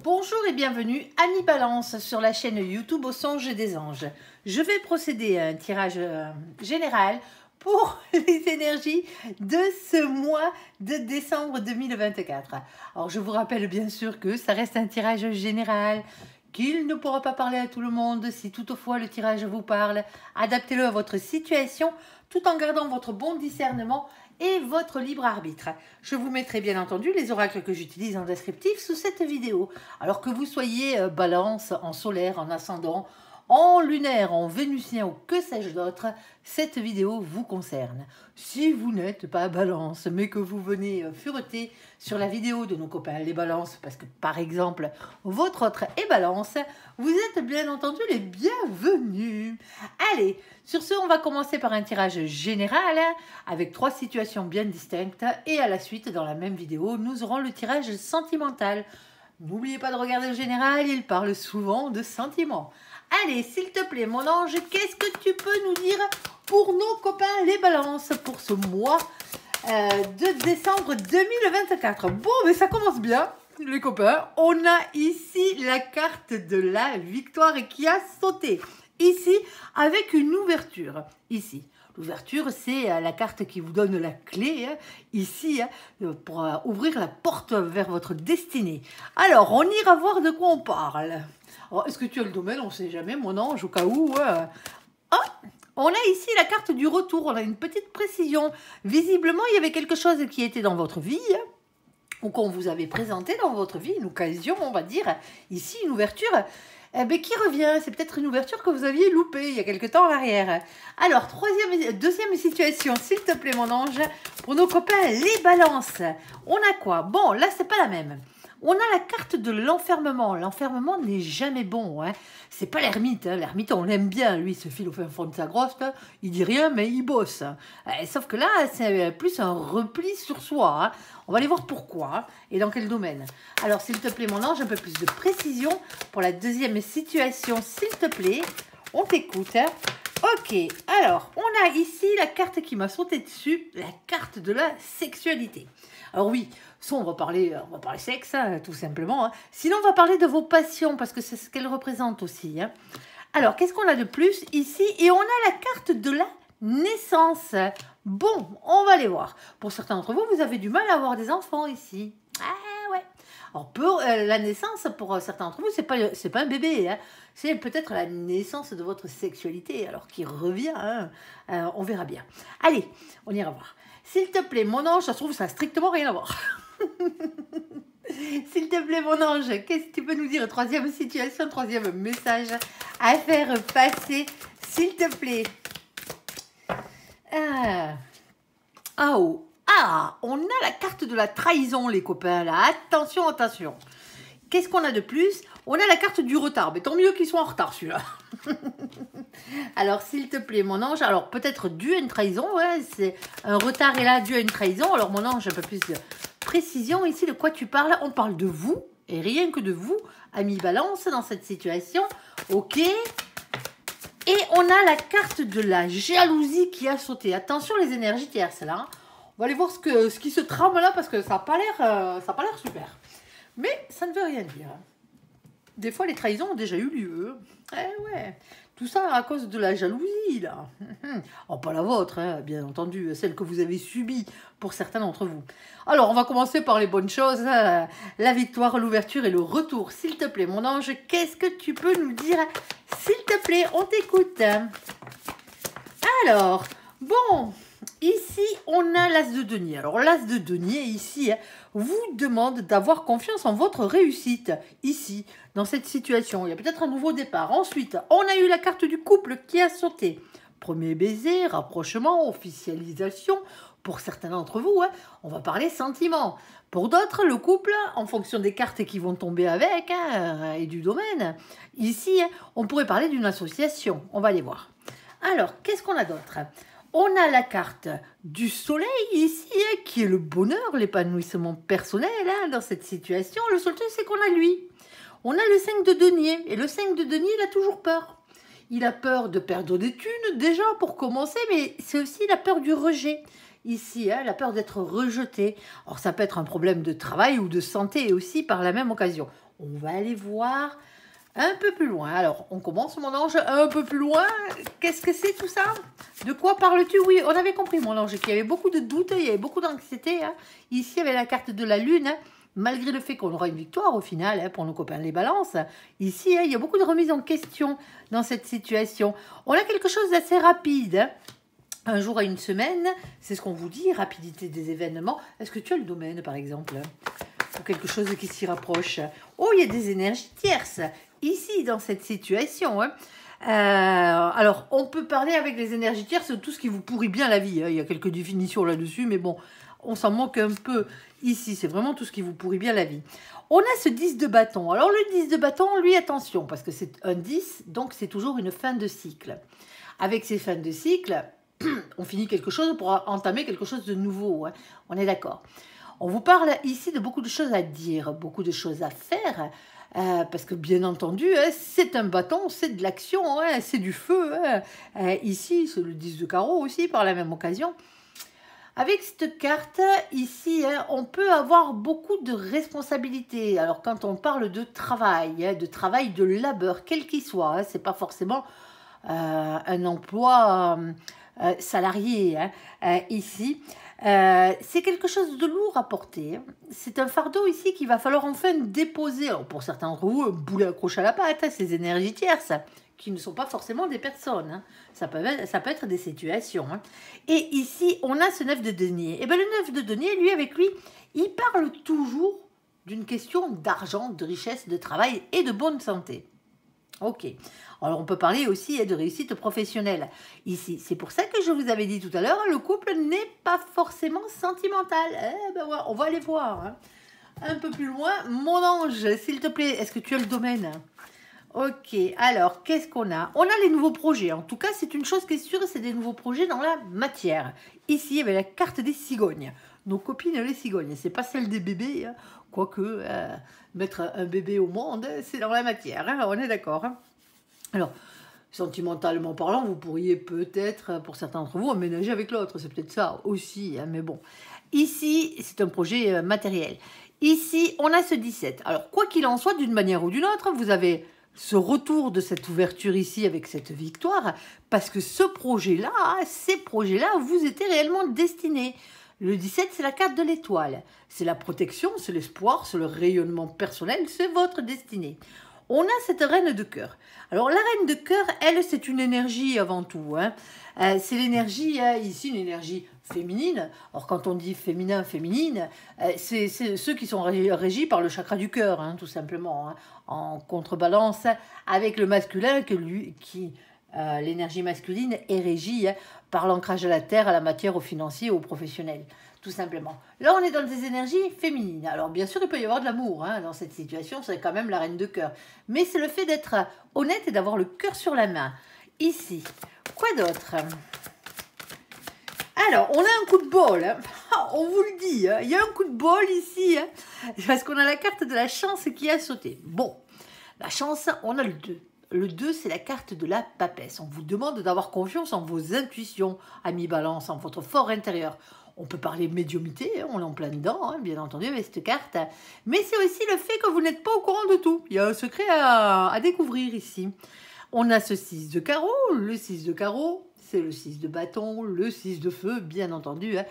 Bonjour et bienvenue, Annie Balance sur la chaîne YouTube Au Songe des Anges. Je vais procéder à un tirage général pour les énergies de ce mois de décembre 2024. Alors je vous rappelle bien sûr que ça reste un tirage général, qu'il ne pourra pas parler à tout le monde. Si toutefois le tirage vous parle, adaptez-le à votre situation tout en gardant votre bon discernement et votre libre arbitre. Je vous mettrai bien entendu les oracles que j'utilise en descriptif sous cette vidéo. Alors que vous soyez balance, en solaire, en ascendant, en lunaire, en vénusien ou que sais-je d'autre, cette vidéo vous concerne. Si vous n'êtes pas balance, mais que vous venez fureter sur la vidéo de nos copains les balances, parce que par exemple, votre autre est balance, vous êtes bien entendu les bienvenus. Allez, sur ce, on va commencer par un tirage général, avec 3 situations bien distinctes, et à la suite, dans la même vidéo, nous aurons le tirage sentimental. N'oubliez pas de regarder le général, il parle souvent de sentiments. Allez, s'il te plaît, mon ange, qu'est-ce que tu peux nous dire pour nos copains les balances pour ce mois de décembre 2024? Bon, mais ça commence bien, les copains. On a ici la carte de la victoire qui a sauté. Ici, avec une ouverture. Ici. L'ouverture, c'est la carte qui vous donne la clé, ici, pour ouvrir la porte vers votre destinée. Alors, on ira voir de quoi on parle. Est-ce que tu as le domaine? On ne sait jamais, mon ange, au cas où. Oh, on a ici la carte du retour. On a une petite précision. Visiblement, il y avait quelque chose qui était dans votre vie, ou qu'on vous avait présenté dans votre vie, une occasion, on va dire. Ici, une ouverture qui revient. C'est peut-être une ouverture que vous aviez loupée il y a quelque temps en arrière. Alors, deuxième situation, s'il te plaît, mon ange, pour nos copains, les balances. On a quoi? Bon, là, c'est pas la même. On a la carte de l'enfermement. L'enfermement n'est jamais bon. C'est pas l'ermite. L'ermite, on l'aime bien. Lui, il se file au fin fond de sa grotte. Il dit rien, mais il bosse. Sauf que là, c'est plus un repli sur soi. On va aller voir pourquoi et dans quel domaine. Alors, s'il te plaît, mon ange, un peu plus de précision pour la deuxième situation, s'il te plaît. On t'écoute. Ok, alors, on a ici la carte qui m'a sauté dessus, la carte de la sexualité. Alors oui, soit on va parler sexe, tout simplement. Sinon, on va parler de vos passions, parce que c'est ce qu'elles représentent aussi. Alors, qu'est-ce qu'on a de plus ici? Et on a la carte de la naissance. Bon, on va aller voir. Pour certains d'entre vous, vous avez du mal à avoir des enfants ici. Ah ouais. Alors, pour la naissance, pour certains d'entre vous, c'est pas un bébé. C'est peut-être la naissance de votre sexualité, alors qui revient. On verra bien. Allez, on ira voir. S'il te plaît, mon ange, ça se trouve, ça n'a strictement rien à voir. S'il te plaît, mon ange, qu'est-ce que tu peux nous dire? Troisième situation, troisième message à faire passer, s'il te plaît. On a la carte de la trahison, les copains, là. Attention, attention. Qu'est-ce qu'on a de plus? On a la carte du retard. Mais tant mieux qu'ils soient en retard, celui-là. Alors, s'il te plaît, mon ange. Alors, peut-être dû à une trahison. Ouais, c'est un retard est là dû à une trahison. Alors, mon ange, un peu plus de précision. Ici, de quoi tu parles? On parle de vous. Et rien que de vous, ami balance, dans cette situation. Ok. Et on a la carte de la jalousie qui a sauté. Attention, les énergies tierces, là. On va aller voir ce qui se trame là, parce que ça n'a pas l'air super. Mais ça ne veut rien dire. Des fois, les trahisons ont déjà eu lieu. Ouais. Tout ça à cause de la jalousie, là. Oh, pas la vôtre, bien entendu, celle que vous avez subie pour certains d'entre vous. Alors, on va commencer par les bonnes choses. La victoire, l'ouverture et le retour. S'il te plaît, mon ange, qu'est-ce que tu peux nous dire? S'il te plaît, on t'écoute. Alors, bon... Ici, on a l'as de denier. Alors, l'as de denier, ici, vous demande d'avoir confiance en votre réussite. Ici, dans cette situation, il y a peut-être un nouveau départ. Ensuite, on a eu la carte du couple qui a sauté. Premier baiser, rapprochement, officialisation. Pour certains d'entre vous, on va parler sentiments. Pour d'autres, le couple, en fonction des cartes qui vont tomber avec et du domaine. Ici, on pourrait parler d'une association. On va aller voir. Alors, qu'est-ce qu'on a d'autre? On a la carte du soleil ici, qui est le bonheur, l'épanouissement personnel dans cette situation. Le seul truc, c'est qu'on a lui. On a le 5 de denier. Et le 5 de denier, il a toujours peur. Il a peur de perdre des thunes, déjà, pour commencer, mais c'est aussi la peur du rejet. Ici, la peur d'être rejeté. Alors, ça peut être un problème de travail ou de santé aussi par la même occasion. On va aller voir un peu plus loin. Alors, on commence, mon ange, un peu plus loin. Qu'est-ce que c'est tout ça? De quoi parles-tu? Oui, on avait compris, mon ange, qu'il y avait beaucoup de doutes, il y avait beaucoup d'anxiété. Hein. Ici, avec la carte de la Lune, hein, malgré le fait qu'on aura une victoire au final, hein, pour nos copains les balances, ici, hein, il y a beaucoup de remises en question dans cette situation. On a quelque chose d'assez rapide. Hein. Un jour à une semaine, c'est ce qu'on vous dit, rapidité des événements. Est-ce que tu as le domaine, par exemple? Ou quelque chose qui s'y rapproche? Oh, il y a des énergies tierces. Ici, dans cette situation, hein. Alors, on peut parler avec les énergies tierces de tout ce qui vous pourrit bien la vie. Hein. Il y a quelques définitions là-dessus, mais bon, on s'en manque un peu ici. C'est vraiment tout ce qui vous pourrit bien la vie. On a ce 10 de bâton. Alors, le 10 de bâton, lui, attention, parce que c'est un 10, donc c'est toujours une fin de cycle. Avec ces fins de cycle, on finit quelque chose pour entamer quelque chose de nouveau. Hein. On est d'accord. On vous parle ici de beaucoup de choses à dire, beaucoup de choses à faire. Parce que bien entendu, hein, c'est un bâton, c'est de l'action, hein, c'est du feu. Hein. Ici, c'est le 10 de carreau aussi, par la même occasion. Avec cette carte, ici, hein, on peut avoir beaucoup de responsabilités. Alors, quand on parle de travail, hein, de labeur, quel qu'il soit, hein, c'est pas forcément un emploi salarié, hein, ici. C'est quelque chose de lourd à porter. C'est un fardeau ici qu'il va falloir enfin déposer. Alors pour certains d'entre vous, un boulet accroché à la patte, hein, ces énergies tierces, qui ne sont pas forcément des personnes. Hein. Ça peut être des situations. Hein. Et ici, on a ce 9 de denier. Et bien le 9 de denier, lui, avec lui, il parle toujours d'une question d'argent, de richesse, de travail et de bonne santé. Ok. Alors, on peut parler aussi de réussite professionnelle ici. C'est pour ça que je vous avais dit tout à l'heure, le couple n'est pas forcément sentimental. Eh ben ouais, on va aller voir. Hein. Un peu plus loin. Mon ange, s'il te plaît, est-ce que tu as le domaine? Ok. Alors, qu'est-ce qu'on a? On a les nouveaux projets. En tout cas, c'est une chose qui est sûre, c'est des nouveaux projets dans la matière. Ici, il y avait la carte des cigognes. Nos copines, les cigognes. C'est pas celle des bébés. Hein. Quoique, mettre un bébé au monde, c'est dans la matière. Hein. On est d'accord. Hein. Alors, sentimentalement parlant, vous pourriez peut-être, pour certains d'entre vous, emménager avec l'autre. C'est peut-être ça aussi, hein, mais bon. Ici, c'est un projet matériel. Ici, on a ce 17. Alors, quoi qu'il en soit, d'une manière ou d'une autre, vous avez ce retour de cette ouverture ici avec cette victoire, parce que ce projet-là, ces projets-là, vous étaient réellement destinés. Le 17, c'est la carte de l'étoile. C'est la protection, c'est l'espoir, c'est le rayonnement personnel, c'est votre destinée. On a cette reine de cœur. Alors, la reine de cœur, elle, c'est une énergie avant tout. Hein. C'est l'énergie, ici, une énergie féminine. Alors, quand on dit féminin, féminine, c'est ceux qui sont régis par le chakra du cœur, hein, tout simplement. Hein, en contrebalance avec le masculin, l'énergie masculine est régie hein, par l'ancrage à la terre, à la matière, au financier, au professionnel. Tout simplement. Là, on est dans des énergies féminines. Alors, bien sûr, il peut y avoir de l'amour hein, dans cette situation. C'est quand même la reine de cœur. Mais c'est le fait d'être honnête et d'avoir le cœur sur la main. Ici, quoi d'autre? Alors, on a un coup de bol. Hein. On vous le dit. Hein. Il y a un coup de bol ici. Hein, parce qu'on a la carte de la chance qui a sauté. Bon, la chance, on a le 2. Le 2, c'est la carte de la papesse. On vous demande d'avoir confiance en vos intuitions, amis balance, en votre fort intérieur. On peut parler médiumnité, on est en plein dedans, hein, bien entendu, avec cette carte. Mais c'est aussi le fait que vous n'êtes pas au courant de tout. Il y a un secret à découvrir ici. On a ce 6 de carreau. Le 6 de carreau, c'est le 6 de bâton, le 6 de feu, bien entendu. Hein.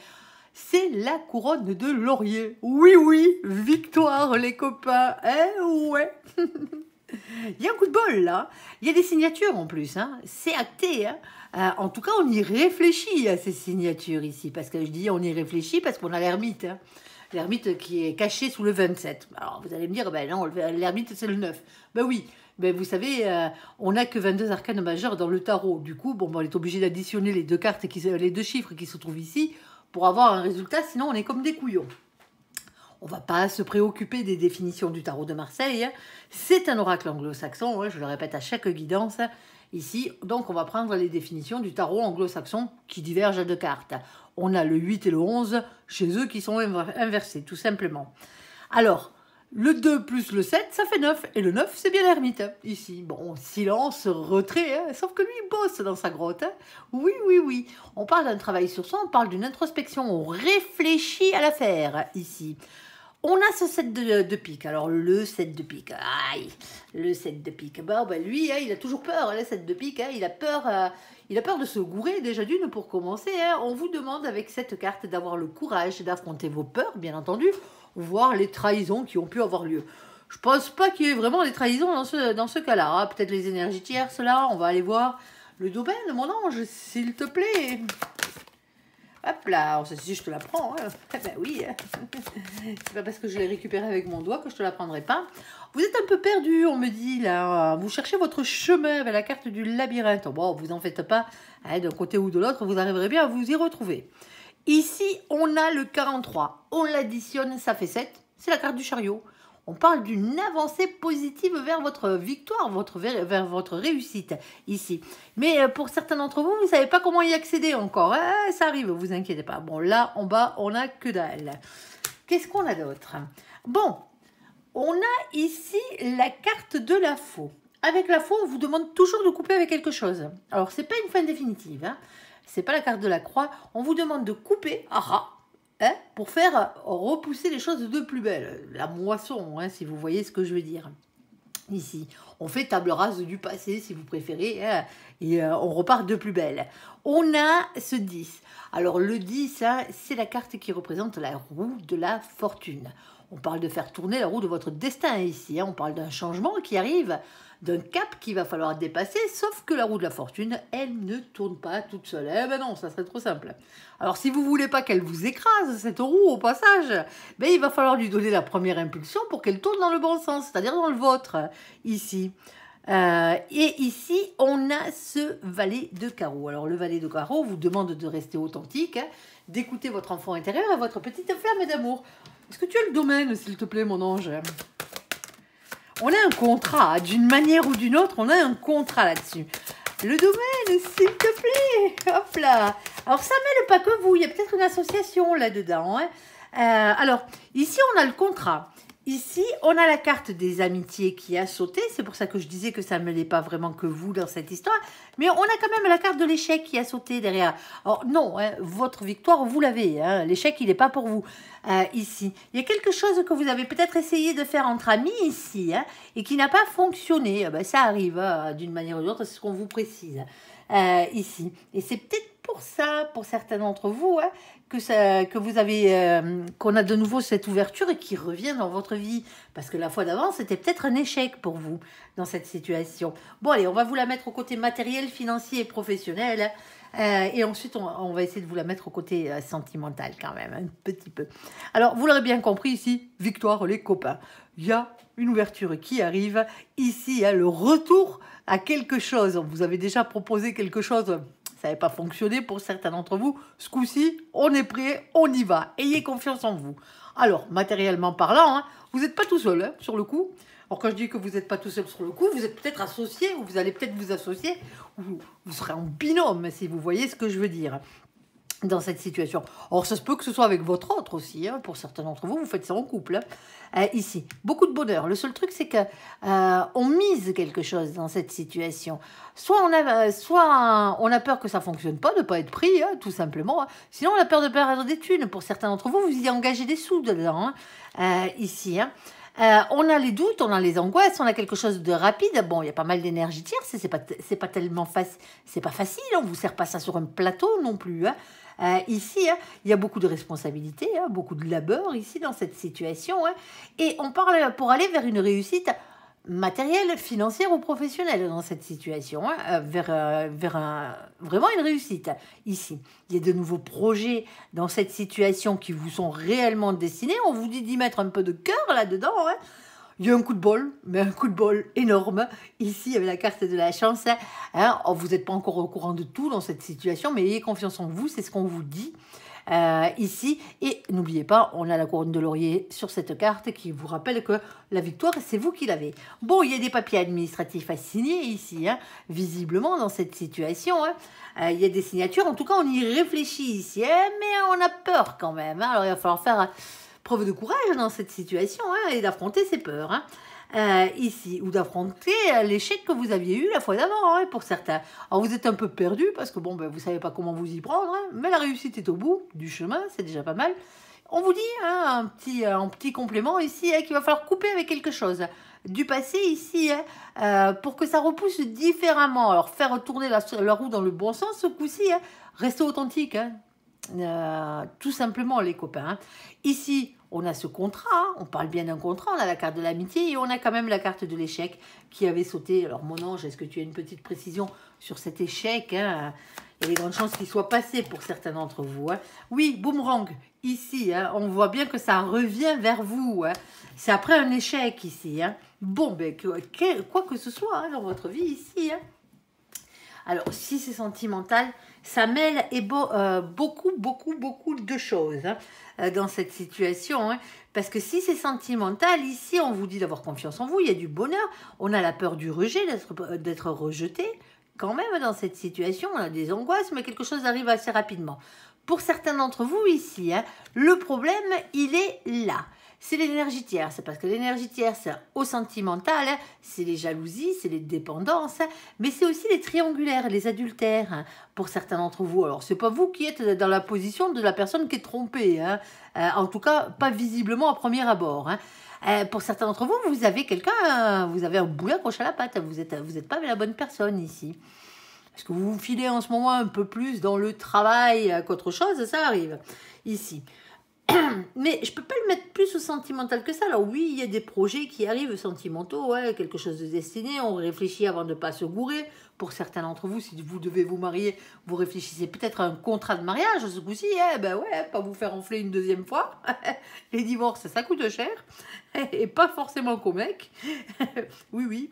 C'est la couronne de laurier. Oui, oui, victoire, les copains. Eh ouais. Il y a un coup de bol, là. Il y a des signatures, en plus. Hein. C'est acté, hein. En tout cas, on y réfléchit à ces signatures ici. Parce que je dis on y réfléchit parce qu'on a l'ermite. Hein. L'ermite qui est caché sous le 27. Alors, vous allez me dire, ben non, l'ermite, c'est le 9. Ben oui, ben vous savez, on n'a que 22 arcanes majeurs dans le tarot. Du coup, bon, on est obligé d'additionner les deux cartes, les deux chiffres qui se trouvent ici pour avoir un résultat. Sinon, on est comme des couillons. On ne va pas se préoccuper des définitions du tarot de Marseille. Hein. C'est un oracle anglo-saxon, hein, je le répète à chaque guidance. Ici, donc, on va prendre les définitions du tarot anglo-saxon qui divergent de cartes. On a le 8 et le 11 chez eux qui sont inversés, tout simplement. Alors, le 2 plus le 7, ça fait 9. Et le 9, c'est bien l'ermite, ici. Bon, silence, retrait, hein, sauf que lui, il bosse dans sa grotte. Hein. Oui, oui, oui. On parle d'un travail sur soi, on parle d'une introspection, on réfléchit à l'affaire, ici. On a ce 7 de pique. Alors, le 7 de pique. Aïe, le 7 de pique. Bah, lui, hein, il a toujours peur, le 7 de pique. Hein, il a peur de se gourer, déjà d'une, pour commencer. Hein. On vous demande, avec cette carte, d'avoir le courage d'affronter vos peurs, bien entendu, voire les trahisons qui ont pu avoir lieu. Je pense pas qu'il y ait vraiment des trahisons dans ce cas-là. Hein. Peut-être les énergies tierces, là. On va aller voir le domaine, mon ange, s'il te plaît. Hop là, alors celle-ci, je te la prends. Hein. Ben oui, c'est pas parce que je l'ai récupérée avec mon doigt que je te la prendrai pas. Vous êtes un peu perdu, on me dit là. Vous cherchez votre chemin avec la carte du labyrinthe. Bon, vous en faites pas. Hein, d'un côté ou de l'autre, vous arriverez bien à vous y retrouver. Ici, on a le 43. On l'additionne, ça fait 7. C'est la carte du chariot. On parle d'une avancée positive vers votre victoire, vers votre réussite ici. Mais pour certains d'entre vous, vous ne savez pas comment y accéder encore. Ça arrive, vous inquiétez pas. Bon, là, en bas, on n'a que dalle. Qu'est-ce qu'on a d'autre? Bon, on a ici la carte de la faux. Avec la faux, on vous demande toujours de couper avec quelque chose. Alors, ce n'est pas une fin définitive. Hein. Ce n'est pas la carte de la croix. On vous demande de couper. Pour faire repousser les choses de plus belle. La moisson, hein, si vous voyez ce que je veux dire. Ici, on fait table rase du passé, si vous préférez, hein, et on repart de plus belle. On a ce 10. Alors, le 10, hein, c'est la carte qui représente la roue de la fortune. On parle de faire tourner la roue de votre destin ici. Hein. On parle d'un changement qui arrive, d'un cap qu'il va falloir dépasser, sauf que la roue de la fortune, elle ne tourne pas toute seule. Eh ben non, ça serait trop simple. Alors, si vous voulez pas qu'elle vous écrase, cette roue, au passage, ben, il va falloir lui donner la première impulsion pour qu'elle tourne dans le bon sens, c'est-à-dire dans le vôtre, ici. Et ici, on a ce valet de carreau. Alors, le valet de carreau vous demande de rester authentique, hein, d'écouter votre enfant intérieur et votre petite flamme d'amour. Est-ce que tu as le domaine, s'il te plaît, mon ange? On a un contrat, d'une manière ou d'une autre, on a un contrat là-dessus. Le domaine, s'il te plaît. Hop là. Alors, ça mêle pas que vous, il y a peut-être une association là-dedans. Hein. Alors, ici, on a le contrat. Ici, on a la carte des amitiés qui a sauté. C'est pour ça que je disais que ça ne mêlait pas vraiment que vous dans cette histoire. Mais on a quand même la carte de l'échec qui a sauté derrière. Alors non, hein, votre victoire, vous l'avez. Hein. L'échec, il n'est pas pour vous. Ici, il y a quelque chose que vous avez peut-être essayé de faire entre amis ici. Hein, et qui n'a pas fonctionné. Ben, ça arrive d'une manière ou d'une autre, c'est ce qu'on vous précise. Ici. Et c'est peut-être pour ça, pour certains d'entre vous, hein, que vous avez, qu'on a de nouveau cette ouverture et qui revient dans votre vie. Parce que la fois d'avant, c'était peut-être un échec pour vous dans cette situation. Bon, allez, on va vous la mettre au côté matériel, financier et professionnel. Et ensuite, on va essayer de vous la mettre au côté sentimental quand même, un petit peu. Alors, vous l'aurez bien compris ici, victoire les copains. Il y a une ouverture qui arrive. Ici, hein, le retour à quelque chose. On vous avait déjà proposé quelque chose. Ça n'avait pas fonctionné pour certains d'entre vous. Ce coup-ci, on est prêt, on y va. Ayez confiance en vous. Alors, matériellement parlant, hein, vous n'êtes pas tout seul hein, sur le coup. Alors, quand je dis que vous n'êtes pas tout seul sur le coup, vous êtes peut-être associé, ou vous allez peut-être vous associer, ou vous serez en binôme, si vous voyez ce que je veux dire dans cette situation. Or, ça se peut que ce soit avec votre autre aussi. Hein. Pour certains d'entre vous, vous faites ça en couple. Hein. Ici, beaucoup de bonheur. Le seul truc, c'est que on mise quelque chose dans cette situation. Soit on a peur que ça fonctionne pas, de pas être pris, hein, tout simplement. Hein. Sinon, on a peur de perdre des thunes. Pour certains d'entre vous, vous y engagez des sous dedans. Hein. Ici, hein. On a les doutes, on a les angoisses, on a quelque chose de rapide. Bon, il y a pas mal d'énergie tierce, c'est pas tellement facile, c'est pas facile, on vous sert pas ça sur un plateau non plus. Hein. Ici, hein, il y a beaucoup de responsabilités, hein, beaucoup de labeur ici dans cette situation. Hein, et on parle pour aller vers une réussite matérielle, financière ou professionnelle dans cette situation, hein, vraiment une réussite. Ici, il y a de nouveaux projets dans cette situation qui vous sont réellement destinés. On vous dit d'y mettre un peu de cœur là-dedans. Hein. Il y a un coup de bol, mais un coup de bol énorme. Ici, avec la carte de la chance, hein, vous n'êtes pas encore au courant de tout dans cette situation, mais ayez confiance en vous, c'est ce qu'on vous dit ici. Et n'oubliez pas, on a la couronne de laurier sur cette carte qui vous rappelle que la victoire, c'est vous qui l'avez. Bon, il y a des papiers administratifs à signer ici, hein, visiblement, dans cette situation. Hein. Il y a des signatures, en tout cas, on y réfléchit ici, hein, mais on a peur quand même. Hein. Alors, il va falloir faire preuve de courage dans cette situation hein, et d'affronter ses peurs hein, ici, ou d'affronter l'échec que vous aviez eu la fois d'avant hein, pour certains. Alors vous êtes un peu perdu parce que bon, ben, vous ne savez pas comment vous y prendre, hein, mais la réussite est au bout du chemin, c'est déjà pas mal. On vous dit hein, un petit complément ici, hein, qu'il va falloir couper avec quelque chose du passé ici, hein, pour que ça repousse différemment. Alors, faire tourner la roue dans le bon sens, ce coup-ci, hein, restez authentique, hein. Tout simplement, les copains. Hein. Ici, on a ce contrat, hein, on parle bien d'un contrat, on a la carte de l'amitié et on a quand même la carte de l'échec qui avait sauté. Alors, mon ange, est-ce que tu as une petite précision sur cet échec hein? Il y a des grandes chances qu'il soit passé pour certains d'entre vous. Hein. Oui, boomerang, ici, hein, on voit bien que ça revient vers vous. Hein. C'est après un échec ici. Hein. Bon, ben, quoi que ce soit hein, dans votre vie ici. Hein. Alors, si c'est sentimental, ça mêle beaucoup de choses hein, dans cette situation. Hein. Parce que si c'est sentimental, ici, on vous dit d'avoir confiance en vous, il y a du bonheur. On a la peur du rejet, d'être rejeté. Quand même, dans cette situation, on a des angoisses, mais quelque chose arrive assez rapidement. Pour certains d'entre vous ici, hein, le problème, il est là. C'est l'énergie tierce, parce que l'énergie tierce au sentimental, hein, c'est les jalousies, c'est les dépendances, hein, mais c'est aussi les triangulaires, les adultères, hein, pour certains d'entre vous. Alors, c'est pas vous qui êtes dans la position de la personne qui est trompée, hein, en tout cas, pas visiblement à premier abord. Hein. Pour certains d'entre vous, vous avez quelqu'un, vous avez un boulet accroché à la patte, vous êtes pas avec la bonne personne ici. Est-ce que vous vous filez en ce moment un peu plus dans le travail qu'autre chose? Ça arrive ici. Mais je peux pas le mettre plus au sentimental que ça. Alors oui, il y a des projets qui arrivent sentimentaux, ouais, quelque chose de destiné, on réfléchit avant de ne pas se gourer. Pour certains d'entre vous, si vous devez vous marier, vous réfléchissez peut-être à un contrat de mariage, ce coup-ci, ben ouais, pas vous faire enfler une deuxième fois. Les divorces, ça coûte cher, et pas forcément qu'au mec. Oui,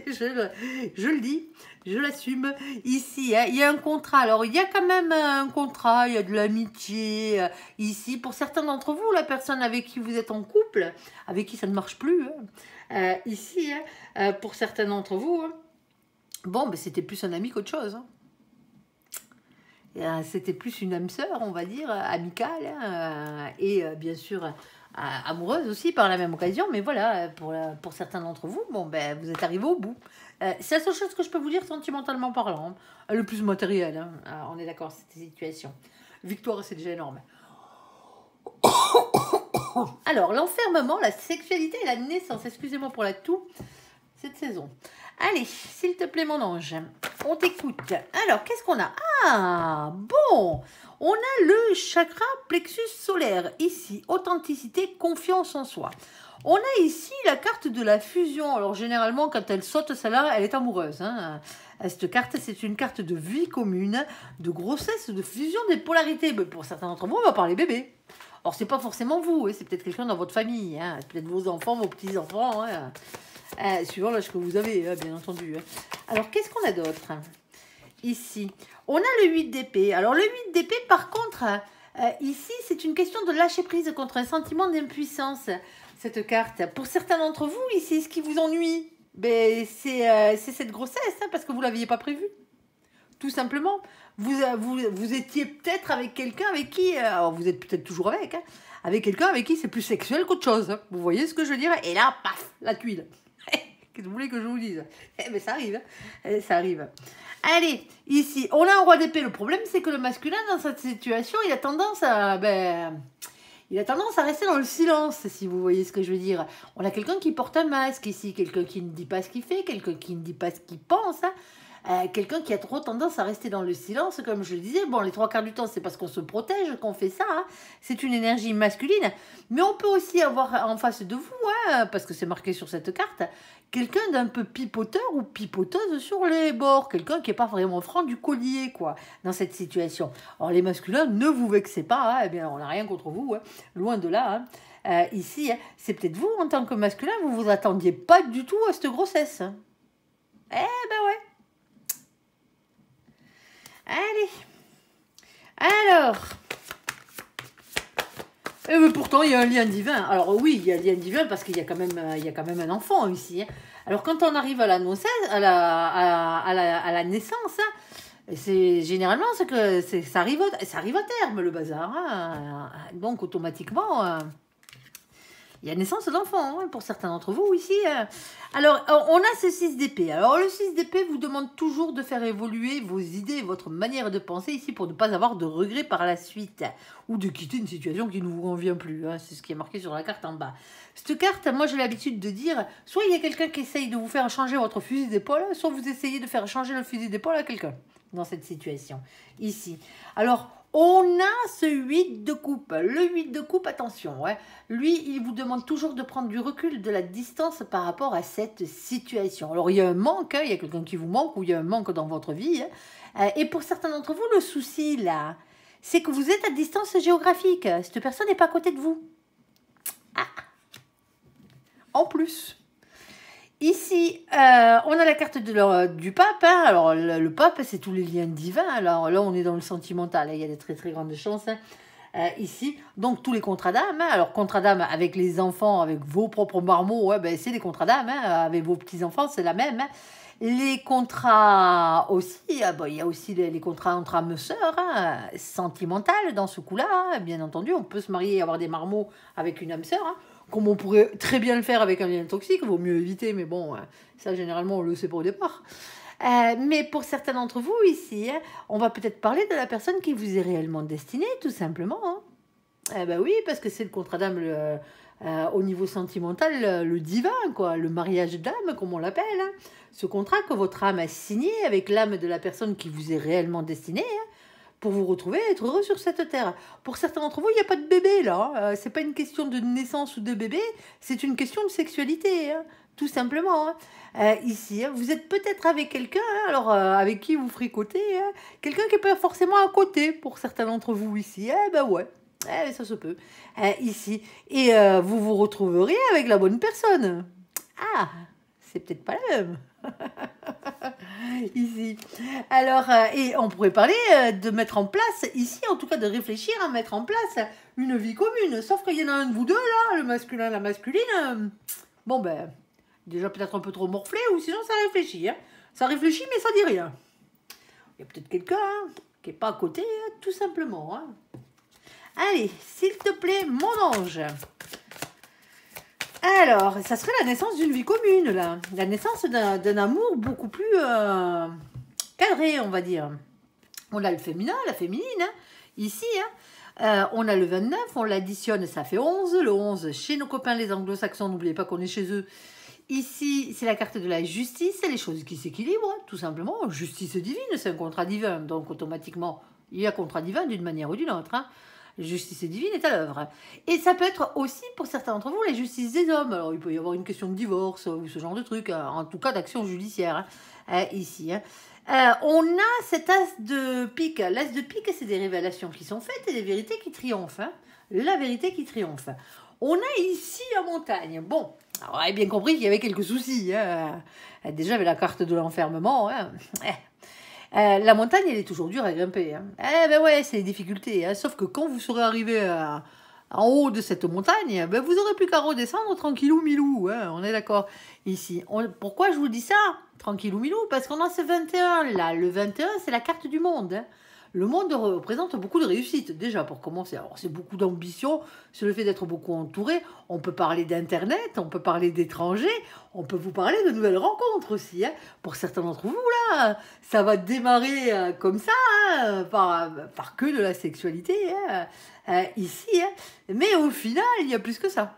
je le dis, je l'assume. Ici, hein, il y a un contrat. Alors, il y a quand même un contrat, il y a de l'amitié. Ici, pour certains d'entre vous, la personne avec qui vous êtes en couple, avec qui ça ne marche plus, hein, ici, hein, pour certains d'entre vous, hein, bon, ben, c'était plus un ami qu'autre chose. Hein. C'était plus une âme sœur, on va dire, amicale, hein, et bien sûr amoureuse aussi par la même occasion. Mais voilà, pour certains d'entre vous, bon, ben, vous êtes arrivés au bout. C'est la seule chose que je peux vous dire sentimentalement parlant. Hein. Le plus matériel, hein. On est d'accord, cette situation. Victoire, c'est déjà énorme. Alors, l'enfermement, la sexualité et la naissance. Excusez-moi pour la toux cette saison. Allez, s'il te plaît, mon ange, on t'écoute. Alors, qu'est-ce qu'on a? Ah, bon, on a le chakra plexus solaire. Ici, authenticité, confiance en soi. On a ici la carte de la fusion. Alors, généralement, quand elle saute, celle-là, elle est amoureuse. Hein. Cette carte, c'est une carte de vie commune, de grossesse, de fusion des polarités. Mais pour certains d'entre vous, on va parler bébé. Alors, c'est pas forcément vous, hein, c'est peut-être quelqu'un dans votre famille. Hein, peut-être vos enfants, vos petits-enfants. Hein. Suivant l'âge que vous avez, hein, bien entendu. Hein. Alors, qu'est-ce qu'on a d'autre ici? On a le 8 d'épée. Alors, le 8 d'épée, par contre, ici, c'est une question de lâcher prise contre un sentiment d'impuissance, cette carte. Pour certains d'entre vous, ici, ce qui vous ennuie, ben, c'est cette grossesse, hein, parce que vous ne l'aviez pas prévu. Tout simplement. Vous étiez peut-être avec quelqu'un avec qui, alors vous êtes peut-être toujours hein, avec quelqu'un avec qui c'est plus sexuel qu'autre chose. Hein. Vous voyez ce que je veux dire? Et là, paf, la tuile. Qu'est-ce que vous voulez que je vous dise? Mais ça arrive. Hein. Ça arrive. Allez, ici, on a un roi d'épée. Le problème, c'est que le masculin, dans cette situation, il a tendance à... il a tendance à rester dans le silence, si vous voyez ce que je veux dire. On a quelqu'un qui porte un masque ici, quelqu'un qui ne dit pas ce qu'il fait, quelqu'un qui ne dit pas ce qu'il pense, hein. Quelqu'un qui a trop tendance à rester dans le silence, comme je le disais. Bon, les 3 quarts du temps, c'est parce qu'on se protège qu'on fait ça. Hein. C'est une énergie masculine. Mais on peut aussi avoir en face de vous, hein, parce que c'est marqué sur cette carte, quelqu'un d'un peu pipoteur ou pipoteuse sur les bords. Quelqu'un qui n'est pas vraiment franc du collier, quoi, dans cette situation. Alors, les masculins, ne vous vexez pas. Hein, eh bien, on n'a rien contre vous. Hein, loin de là. Hein. Ici, hein, c'est peut-être vous, en tant que masculin, vous ne vous attendiez pas du tout à cette grossesse. Hein. Eh ben ouais. Allez. Alors. Mais pourtant, il y a un lien divin. Alors oui, il y a un lien divin parce qu'il y a quand même un enfant ici. Hein. Alors quand on arrive à la naissance, c'est généralement ça arrive à terme le bazar. Hein. Donc automatiquement, Il y a naissance d'enfants, hein, pour certains d'entre vous ici. Alors, on a ce 6 d'épée. Alors, le 6 d'épée vous demande toujours de faire évoluer vos idées, votre manière de penser ici pour ne pas avoir de regrets par la suite. Ou de quitter une situation qui ne vous convient plus. Hein. C'est ce qui est marqué sur la carte en bas. Cette carte, moi j'ai l'habitude de dire, soit il y a quelqu'un qui essaye de vous faire changer votre fusil d'épaule, soit vous essayez de faire changer le fusil d'épaule à quelqu'un dans cette situation, ici. Alors, on a ce 8 de coupe. Le 8 de coupe, attention, ouais. Lui, il vous demande toujours de prendre du recul, de la distance par rapport à cette situation. Alors, il y a un manque, hein, il y a quelqu'un qui vous manque ou il y a un manque dans votre vie. Hein. Et pour certains d'entre vous, le souci, là, c'est que vous êtes à distance géographique. Cette personne n'est pas à côté de vous. Ah. En plus. Ici, on a la carte du pape. Hein. Alors, le pape, c'est tous les liens divins. Alors là, on est dans le sentimental. Hein. Il y a de très, très grandes chances. Hein. Ici, donc tous les contrats d'âme. Hein. Alors, contrat d'âme avec les enfants, avec vos propres marmots, ouais, ben, c'est des contrats d'âme. Hein. Avec vos petits-enfants, c'est la même. Hein. Les contrats aussi, bon, il y a aussi les contrats entre âmes sœurs, hein, sentimentales dans ce coup-là. Hein. Bien entendu, on peut se marier et avoir des marmots avec une âme sœur. Hein. Comme on pourrait très bien le faire avec un lien toxique, il vaut mieux éviter, mais bon, ça généralement on le sait pas au départ. Mais pour certains d'entre vous ici, hein, on va peut-être parler de la personne qui vous est réellement destinée, tout simplement. Hein. Ben oui, parce que c'est le contrat d'âme au niveau sentimental, le divin, quoi, le mariage d'âme, comme on l'appelle. Hein. Ce contrat que votre âme a signé avec l'âme de la personne qui vous est réellement destinée. Hein, pour vous retrouver et être heureux sur cette terre. Pour certains d'entre vous, il n'y a pas de bébé là. Hein. C'est pas une question de naissance ou de bébé, c'est une question de sexualité, hein, tout simplement. Hein. Ici, hein, vous êtes peut-être avec quelqu'un, hein, alors avec qui vous fricotez, hein, quelqu'un qui n'est pas forcément à côté pour certains d'entre vous ici. Eh ben ouais, ça se peut. Ici. Et vous vous retrouverez avec la bonne personne. Ah, c'est peut-être pas la même. Ici. Alors, et on pourrait parler de mettre en place, ici en tout cas de réfléchir à mettre en place une vie commune. Sauf qu'il y en a un de vous deux là, le masculin, la masculine. Bon ben, déjà peut-être un peu trop morflé ou sinon ça réfléchit. Hein. Ça réfléchit mais ça dit rien. Il y a peut-être quelqu'un hein, qui n'est pas à côté, hein, tout simplement. Hein. Allez, s'il te plaît, mon ange. Alors, ça serait la naissance d'une vie commune, là. La naissance d'un amour beaucoup plus cadré, on va dire. On a le féminin, la féminine, hein, ici. Hein. On a le 29, on l'additionne, ça fait 11. Le 11, chez nos copains les anglo-saxons, n'oubliez pas qu'on est chez eux. Ici, c'est la carte de la justice, c'est les choses qui s'équilibrent, tout simplement. Justice divine, c'est un contrat divin. Donc, automatiquement, il y a contrat divin d'une manière ou d'une autre, hein. Justice divine est à l'œuvre. Et ça peut être aussi, pour certains d'entre vous, la justice des hommes. Alors, il peut y avoir une question de divorce ou ce genre de truc, en tout cas d'action judiciaire, hein, ici. Hein. On a cet as de pique. L'as de pique, c'est des révélations qui sont faites et des vérités qui triomphent. Hein. La vérité qui triomphe. On a ici la montagne. Bon, alors, on a bien compris qu'il y avait quelques soucis. Hein. Déjà, avec la carte de l'enfermement. Hein. La montagne, elle est toujours dure à grimper. Hein. Eh ben ouais, c'est les difficultés. Hein. Sauf que quand vous serez arrivé en haut de cette montagne, ben vous n'aurez plus qu'à redescendre tranquillou milou. Hein. On est d'accord ici. Pourquoi je vous dis ça tranquillou milou? Parce qu'on a ce 21 là. Le 21, c'est la carte du monde. Hein. Le monde représente beaucoup de réussite, déjà, pour commencer. Alors, c'est beaucoup d'ambition, c'est le fait d'être beaucoup entouré. On peut parler d'Internet, on peut parler d'étrangers, on peut vous parler de nouvelles rencontres aussi. Hein. Pour certains d'entre vous, là, ça va démarrer comme ça, hein, par que de la sexualité, hein, ici. Hein. Mais au final, il y a plus que ça.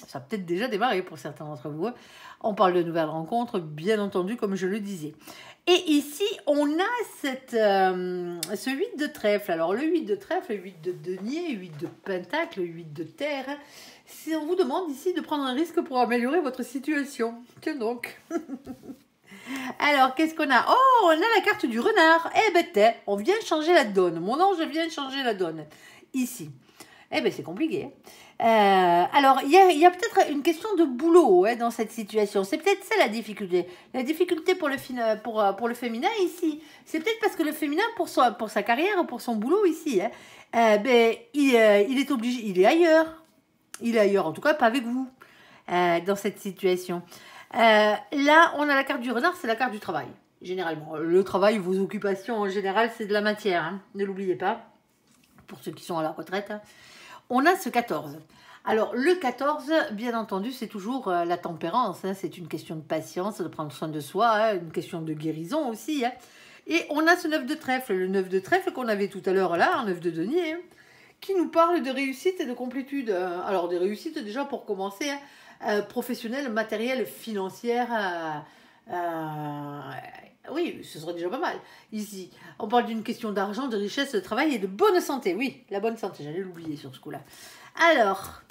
Ça a peut-être déjà démarré pour certains d'entre vous. Hein. On parle de nouvelles rencontres, bien entendu, comme je le disais. Et ici, on a ce 8 de trèfle. Alors, le 8 de trèfle, le 8 de denier, 8 de pentacle, le 8 de terre. Si on vous demande ici de prendre un risque pour améliorer votre situation. Tiens donc. Alors, qu'est-ce qu'on a? Oh, on a la carte du renard. Eh ben, on vient changer la donne. Mon ange vient changer la donne. Ici. Eh ben, c'est compliqué. Alors, il y a peut-être une question de boulot dans cette situation. C'est peut-être ça la difficulté. La difficulté pour le féminin ici, c'est peut-être parce que le féminin, pour sa carrière, pour son boulot ici, il est obligé, il est ailleurs. Il est ailleurs, en tout cas pas avec vous, dans cette situation. Là, on a la carte du renard, c'est la carte du travail, généralement. Le travail, vos occupations en général, c'est de la matière, hein, ne l'oubliez pas, pour ceux qui sont à la retraite. On a ce 14. Alors, le 14, bien entendu, c'est toujours la tempérance. Hein, c'est une question de patience, de prendre soin de soi, hein, une question de guérison aussi. Hein. Et on a ce 9 de trèfle, le 9 de trèfle qu'on avait tout à l'heure là, un 9 de denier, hein, qui nous parle de réussite et de complétude. Alors, des réussites déjà pour commencer, hein, professionnelles, matérielles, financières. Oui, ce serait déjà pas mal. Ici, on parle d'une question d'argent, de richesse, de travail et de bonne santé. Oui, la bonne santé, j'allais l'oublier sur ce coup-là. Alors,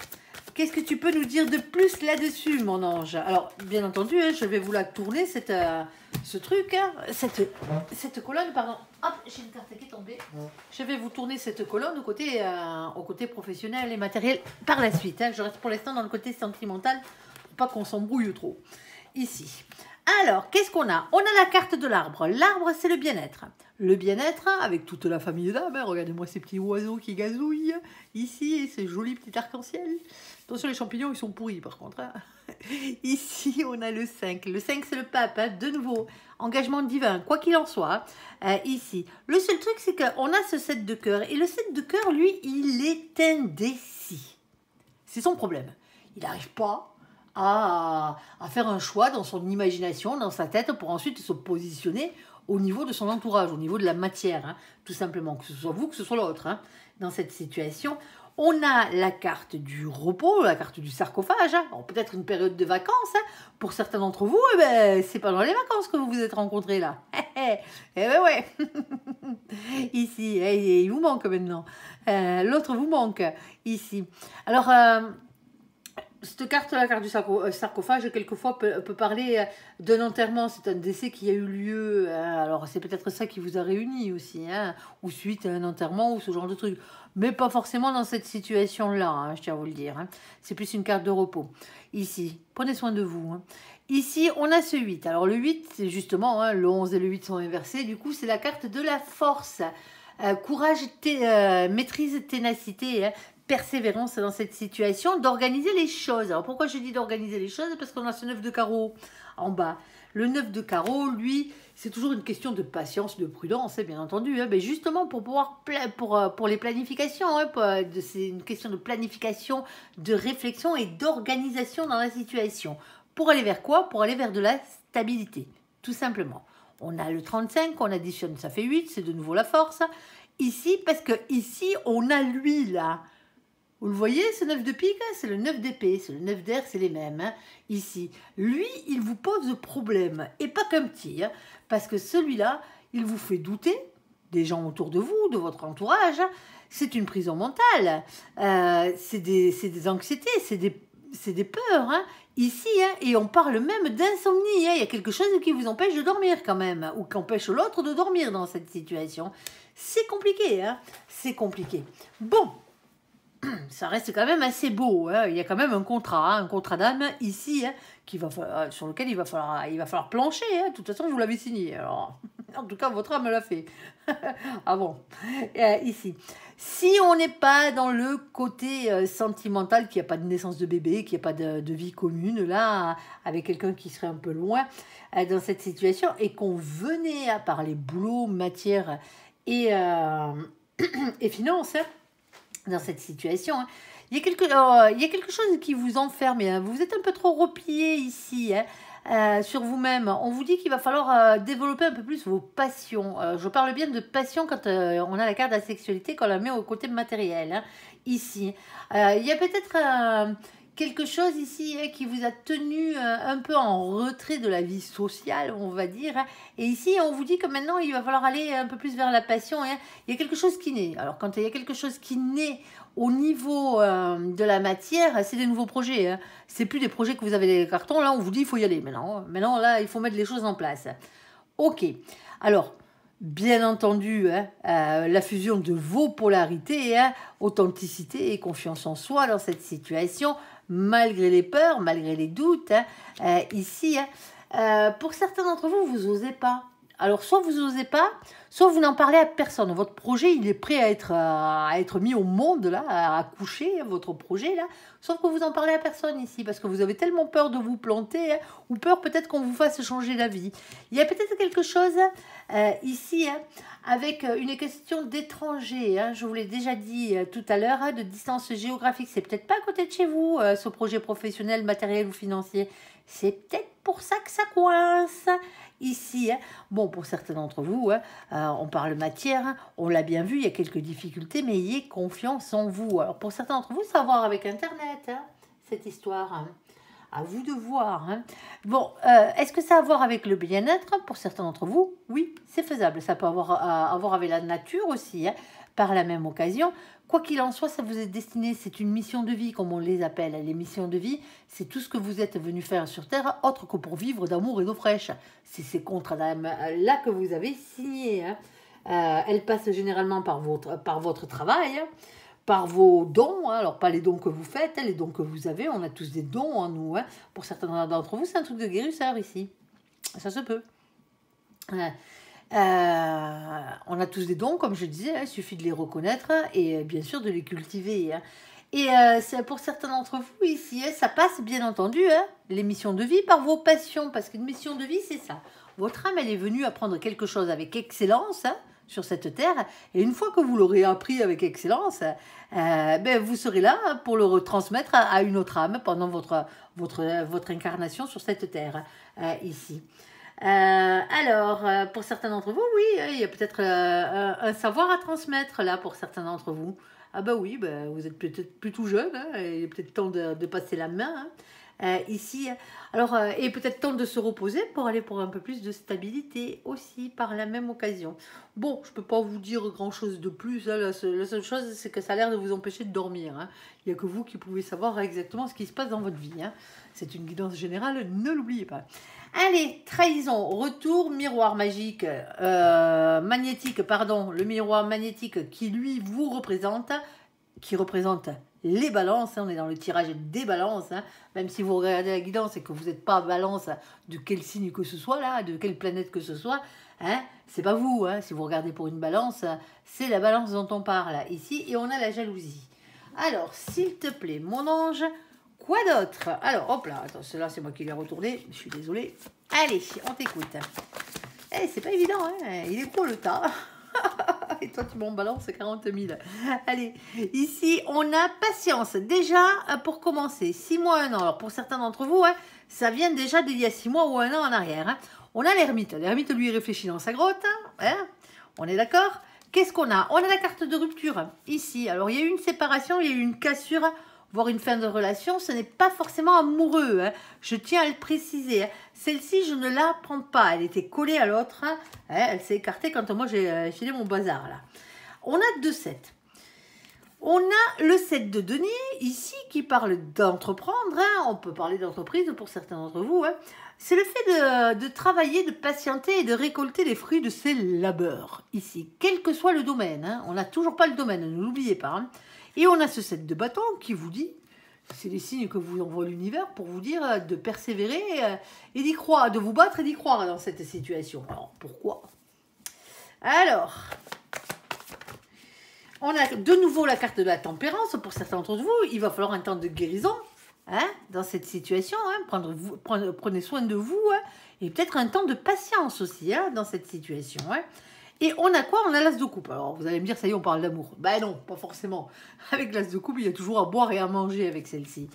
qu'est-ce que tu peux nous dire de plus là-dessus, mon ange? Alors, bien entendu, hein, je vais vous la tourner, ce truc, hein, cette colonne, pardon. Hop, j'ai une carte qui est tombée. Je vais vous tourner cette colonne au côté professionnel et matériel par la suite. Hein. Je reste pour l'instant dans le côté sentimental, pour pas qu'on s'embrouille trop. Ici. Alors, qu'est-ce qu'on a? On a la carte de l'arbre. L'arbre, c'est le bien-être. Le bien-être, avec toute la famille d'âmes. Regardez-moi ces petits oiseaux qui gazouillent ici, et ces jolis petits arcs-en-ciel. Attention, les champignons, ils sont pourris par contre. Hein. Ici, on a le 5. Le 5, c'est le pape, hein. De nouveau. Engagement divin, quoi qu'il en soit. Ici. Le seul truc, c'est qu'on a ce 7 de cœur. Et le 7 de cœur, lui, il est indécis. C'est son problème. Il n'arrive pas à faire un choix dans son imagination, dans sa tête, pour ensuite se positionner au niveau de son entourage, au niveau de la matière, hein, tout simplement, que ce soit vous, que ce soit l'autre. Hein, dans cette situation, on a la carte du repos, la carte du sarcophage, hein, peut-être une période de vacances. Hein, pour certains d'entre vous, eh ben, c'est pendant les vacances que vous vous êtes rencontrés là. Eh ben ouais. Ici, il vous manque maintenant. L'autre vous manque ici. Alors, cette carte, la carte du sarcophage, quelquefois peut parler d'un enterrement. C'est un décès qui a eu lieu. Alors, c'est peut-être ça qui vous a réunis aussi, hein, ou suite à un enterrement ou ce genre de truc. Mais pas forcément dans cette situation-là, hein, je tiens à vous le dire. Hein. C'est plus une carte de repos. Ici, prenez soin de vous. Hein. Ici, on a ce 8. Alors, le 8, c'est justement, hein, le 11 et le 8 sont inversés. Du coup, c'est la carte de la force. Courage, maîtrise, ténacité, hein, persévérance dans cette situation, d'organiser les choses. Alors pourquoi je dis d'organiser les choses? Parce qu'on a ce 9 de carreau en bas. Le 9 de carreau, lui, c'est toujours une question de patience, de prudence, bien entendu. Hein, mais justement, pour pouvoir pour les planifications, hein, c'est une question de planification, de réflexion et d'organisation dans la situation. Pour aller vers quoi? Pour aller vers de la stabilité, tout simplement. On a le 35, on additionne, ça fait 8, c'est de nouveau la force. Ici, parce que ici, on a lui, là. Vous le voyez, ce 9 de pique, c'est le 9 d'épée, c'est le 9 d'air, c'est les mêmes. Hein, ici, lui, il vous pose problème, et pas qu'un petit, hein, parce que celui-là, il vous fait douter des gens autour de vous, de votre entourage. Hein, c'est une prison mentale, c'est des anxiétés, c'est des peurs. Hein, ici, hein, et on parle même d'insomnie. Hein, il y a quelque chose qui vous empêche de dormir quand même, ou qui empêche l'autre de dormir dans cette situation. C'est compliqué, hein, c'est compliqué. Bon. Ça reste quand même assez beau. Hein. Il y a quand même un contrat d'âme ici, hein, sur lequel il va falloir plancher. Hein. De toute façon, vous l'avez signé. Alors, en tout cas, votre âme l'a fait. Ah bon, ici. Si on n'est pas dans le côté sentimental, qu'il n'y a pas de naissance de bébé, qu'il n'y a pas de vie commune, là, avec quelqu'un qui serait un peu loin dans cette situation, et qu'on venait à parler boulot, matière et finances, hein, dans cette situation, hein. Il y a quelque chose qui vous enferme. Hein. Vous êtes un peu trop replié ici, hein, sur vous-même. On vous dit qu'il va falloir développer un peu plus vos passions. Je parle bien de passion quand on a la carte de la sexualité, qu'on la met au côté matériel. Hein, ici, il y a peut-être quelque chose ici, hein, qui vous a tenu un peu en retrait de la vie sociale, on va dire. Hein. Et ici, on vous dit que maintenant, il va falloir aller un peu plus vers la passion. Hein. Il y a quelque chose qui naît. Alors, quand il y a quelque chose qui naît au niveau de la matière, c'est des nouveaux projets. Hein. C'est plus des projets que vous avez des cartons. Là, on vous dit, il faut y aller maintenant. Maintenant, là, il faut mettre les choses en place. Ok. Alors, bien entendu, hein, la fusion de vos polarités, hein, authenticité et confiance en soi dans cette situation, malgré les peurs, malgré les doutes, hein, ici, hein, pour certains d'entre vous, vous n'osez pas. Alors, soit vous n'osez pas, soit vous n'en parlez à personne. Votre projet, il est prêt à être mis au monde, là, à coucher, votre projet, là. Sauf que vous n'en parlez à personne ici, parce que vous avez tellement peur de vous planter, hein, ou peur peut-être qu'on vous fasse changer la vie. Il y a peut-être quelque chose ici, hein, avec une question d'étranger. Hein, je vous l'ai déjà dit tout à l'heure, hein, de distance géographique. C'est peut-être pas à côté de chez vous, ce projet professionnel, matériel ou financier. C'est peut-être pour ça que ça coince ici. Hein. Bon, pour certains d'entre vous, hein, on parle matière, hein, on l'a bien vu, il y a quelques difficultés, mais ayez confiance en vous. Alors, pour certains d'entre vous, ça a à voir avec Internet, hein, cette histoire. Hein. À vous de voir. Hein. Bon, est-ce que ça a à voir avec le bien-être? Pour certains d'entre vous, oui, c'est faisable. Ça peut avoir à voir avec la nature aussi, hein, par la même occasion. Quoi qu'il en soit, ça vous est destiné, c'est une mission de vie, comme on les appelle. Les missions de vie, c'est tout ce que vous êtes venu faire sur Terre, autre que pour vivre d'amour et d'eau fraîche. C'est ces contrats-là que vous avez signés. Hein. Elles passent généralement par votre travail, hein, par vos dons. Hein. Alors, pas les dons que vous faites, hein, les dons que vous avez. On a tous des dons en nous. Hein. Pour certains d'entre vous, c'est un truc de guérisseur ici. Ça se peut. On a tous des dons, comme je disais, hein, il suffit de les reconnaître et bien sûr de les cultiver. Hein. Et pour certains d'entre vous ici, hein, ça passe bien entendu, hein, les missions de vie par vos passions, parce qu'une mission de vie, c'est ça. Votre âme, elle est venue apprendre quelque chose avec excellence hein, sur cette terre, et une fois que vous l'aurez appris avec excellence, ben, vous serez là pour le retransmettre à une autre âme pendant votre incarnation sur cette terre, ici. Pour certains d'entre vous, oui, il y a peut-être un savoir à transmettre là pour certains d'entre vous. Ah bah oui, bah, vous êtes peut-être plus tout jeune, hein, il est peut-être temps de passer la main ici. Alors, et peut-être temps de se reposer pour aller pour un peu plus de stabilité aussi par la même occasion. Bon, je peux pas vous dire grand-chose de plus. Hein, la seule chose, c'est que ça a l'air de vous empêcher de dormir. Hein. Il n'y a que vous qui pouvez savoir exactement ce qui se passe dans votre vie. Hein. C'est une guidance générale, ne l'oubliez pas. Allez, trahison, retour, miroir magique, magnétique, pardon, le miroir magnétique qui lui vous représente, qui représente les balances, hein, on est dans le tirage des balances, hein, même si vous regardez la guidance et que vous n'êtes pas balance de quel signe que ce soit là, de quelle planète que ce soit, hein, c'est pas vous, hein, si vous regardez pour une balance, c'est la balance dont on parle ici, et on a la jalousie. Alors, s'il te plaît, mon ange, quoi d'autre? Alors, hop là, attends, celui-là, c'est moi qui l'ai retourné. Je suis désolée. Allez, on t'écoute. Eh, c'est pas évident, hein. Il est gros le tas. Et toi, tu m'en balances 40 000. Allez, ici, on a patience. Déjà, pour commencer, 6 mois, 1 an. Alors, pour certains d'entre vous, hein, ça vient déjà d'il y a 6 mois ou 1 an en arrière. Hein. On a l'ermite. L'ermite, lui, réfléchit dans sa grotte. Hein. On est d'accord? Qu'est-ce qu'on a? On a la carte de rupture, ici. Alors, il y a eu une séparation, il y a eu une cassure, voire une fin de relation, ce n'est pas forcément amoureux. Hein. Je tiens à le préciser. Hein. Celle-ci, je ne la prends pas. Elle était collée à l'autre. Hein. Elle s'est écartée quand moi j'ai filé mon bazar. Là. On a 2 sets. On a le set de denier, ici, qui parle d'entreprendre. Hein. On peut parler d'entreprise pour certains d'entre vous. Hein. C'est le fait de travailler, de patienter et de récolter les fruits de ses labeurs, ici. Quel que soit le domaine. Hein. On n'a toujours pas le domaine, ne l'oubliez pas. Hein. Et on a ce set de bâtons qui vous dit, c'est les signes que vous envoie l'univers pour vous dire de persévérer et d'y croire, de vous battre et d'y croire dans cette situation. Alors, pourquoi? Alors, on a de nouveau la carte de la tempérance. Pour certains d'entre vous, il va falloir un temps de guérison hein, dans cette situation. Hein, prenez soin de vous hein, et peut-être un temps de patience aussi hein, dans cette situation. Hein. Et on a quoi? On a l'as de coupe. Alors, vous allez me dire, ça y est, on parle d'amour. Ben non, pas forcément. Avec l'as de coupe, il y a toujours à boire et à manger avec celle-ci.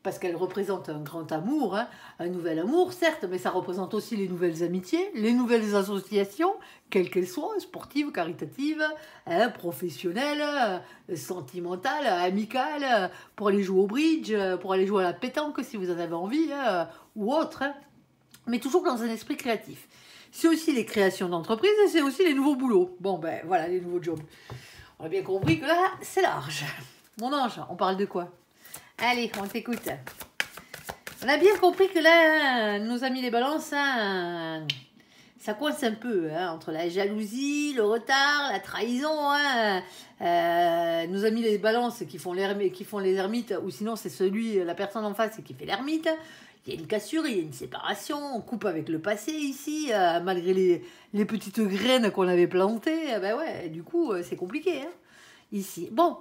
Parce qu'elle représente un grand amour, hein, un nouvel amour, certes, mais ça représente aussi les nouvelles amitiés, les nouvelles associations, quelles qu'elles soient, sportives, caritatives, hein, professionnelles, sentimentales, amicales, pour aller jouer au bridge, pour aller jouer à la pétanque si vous en avez envie, hein, ou autre. Hein, mais toujours dans un esprit créatif. C'est aussi les créations d'entreprise et c'est aussi les nouveaux boulots. Bon, ben voilà, les nouveaux jobs. On a bien compris que là, c'est large. Mon ange, on parle de quoi? Allez, on t'écoute. On a bien compris que là, nos amis les balances, hein, ça coince un peu hein, entre la jalousie, le retard, la trahison. Hein, nos amis les balances qui font les ermites, ou sinon c'est la personne en face qui fait l'ermite. il y a une cassure, il y a une séparation, on coupe avec le passé ici, malgré les petites graines qu'on avait plantées, ben ouais, du coup, c'est compliqué, hein, ici. Bon,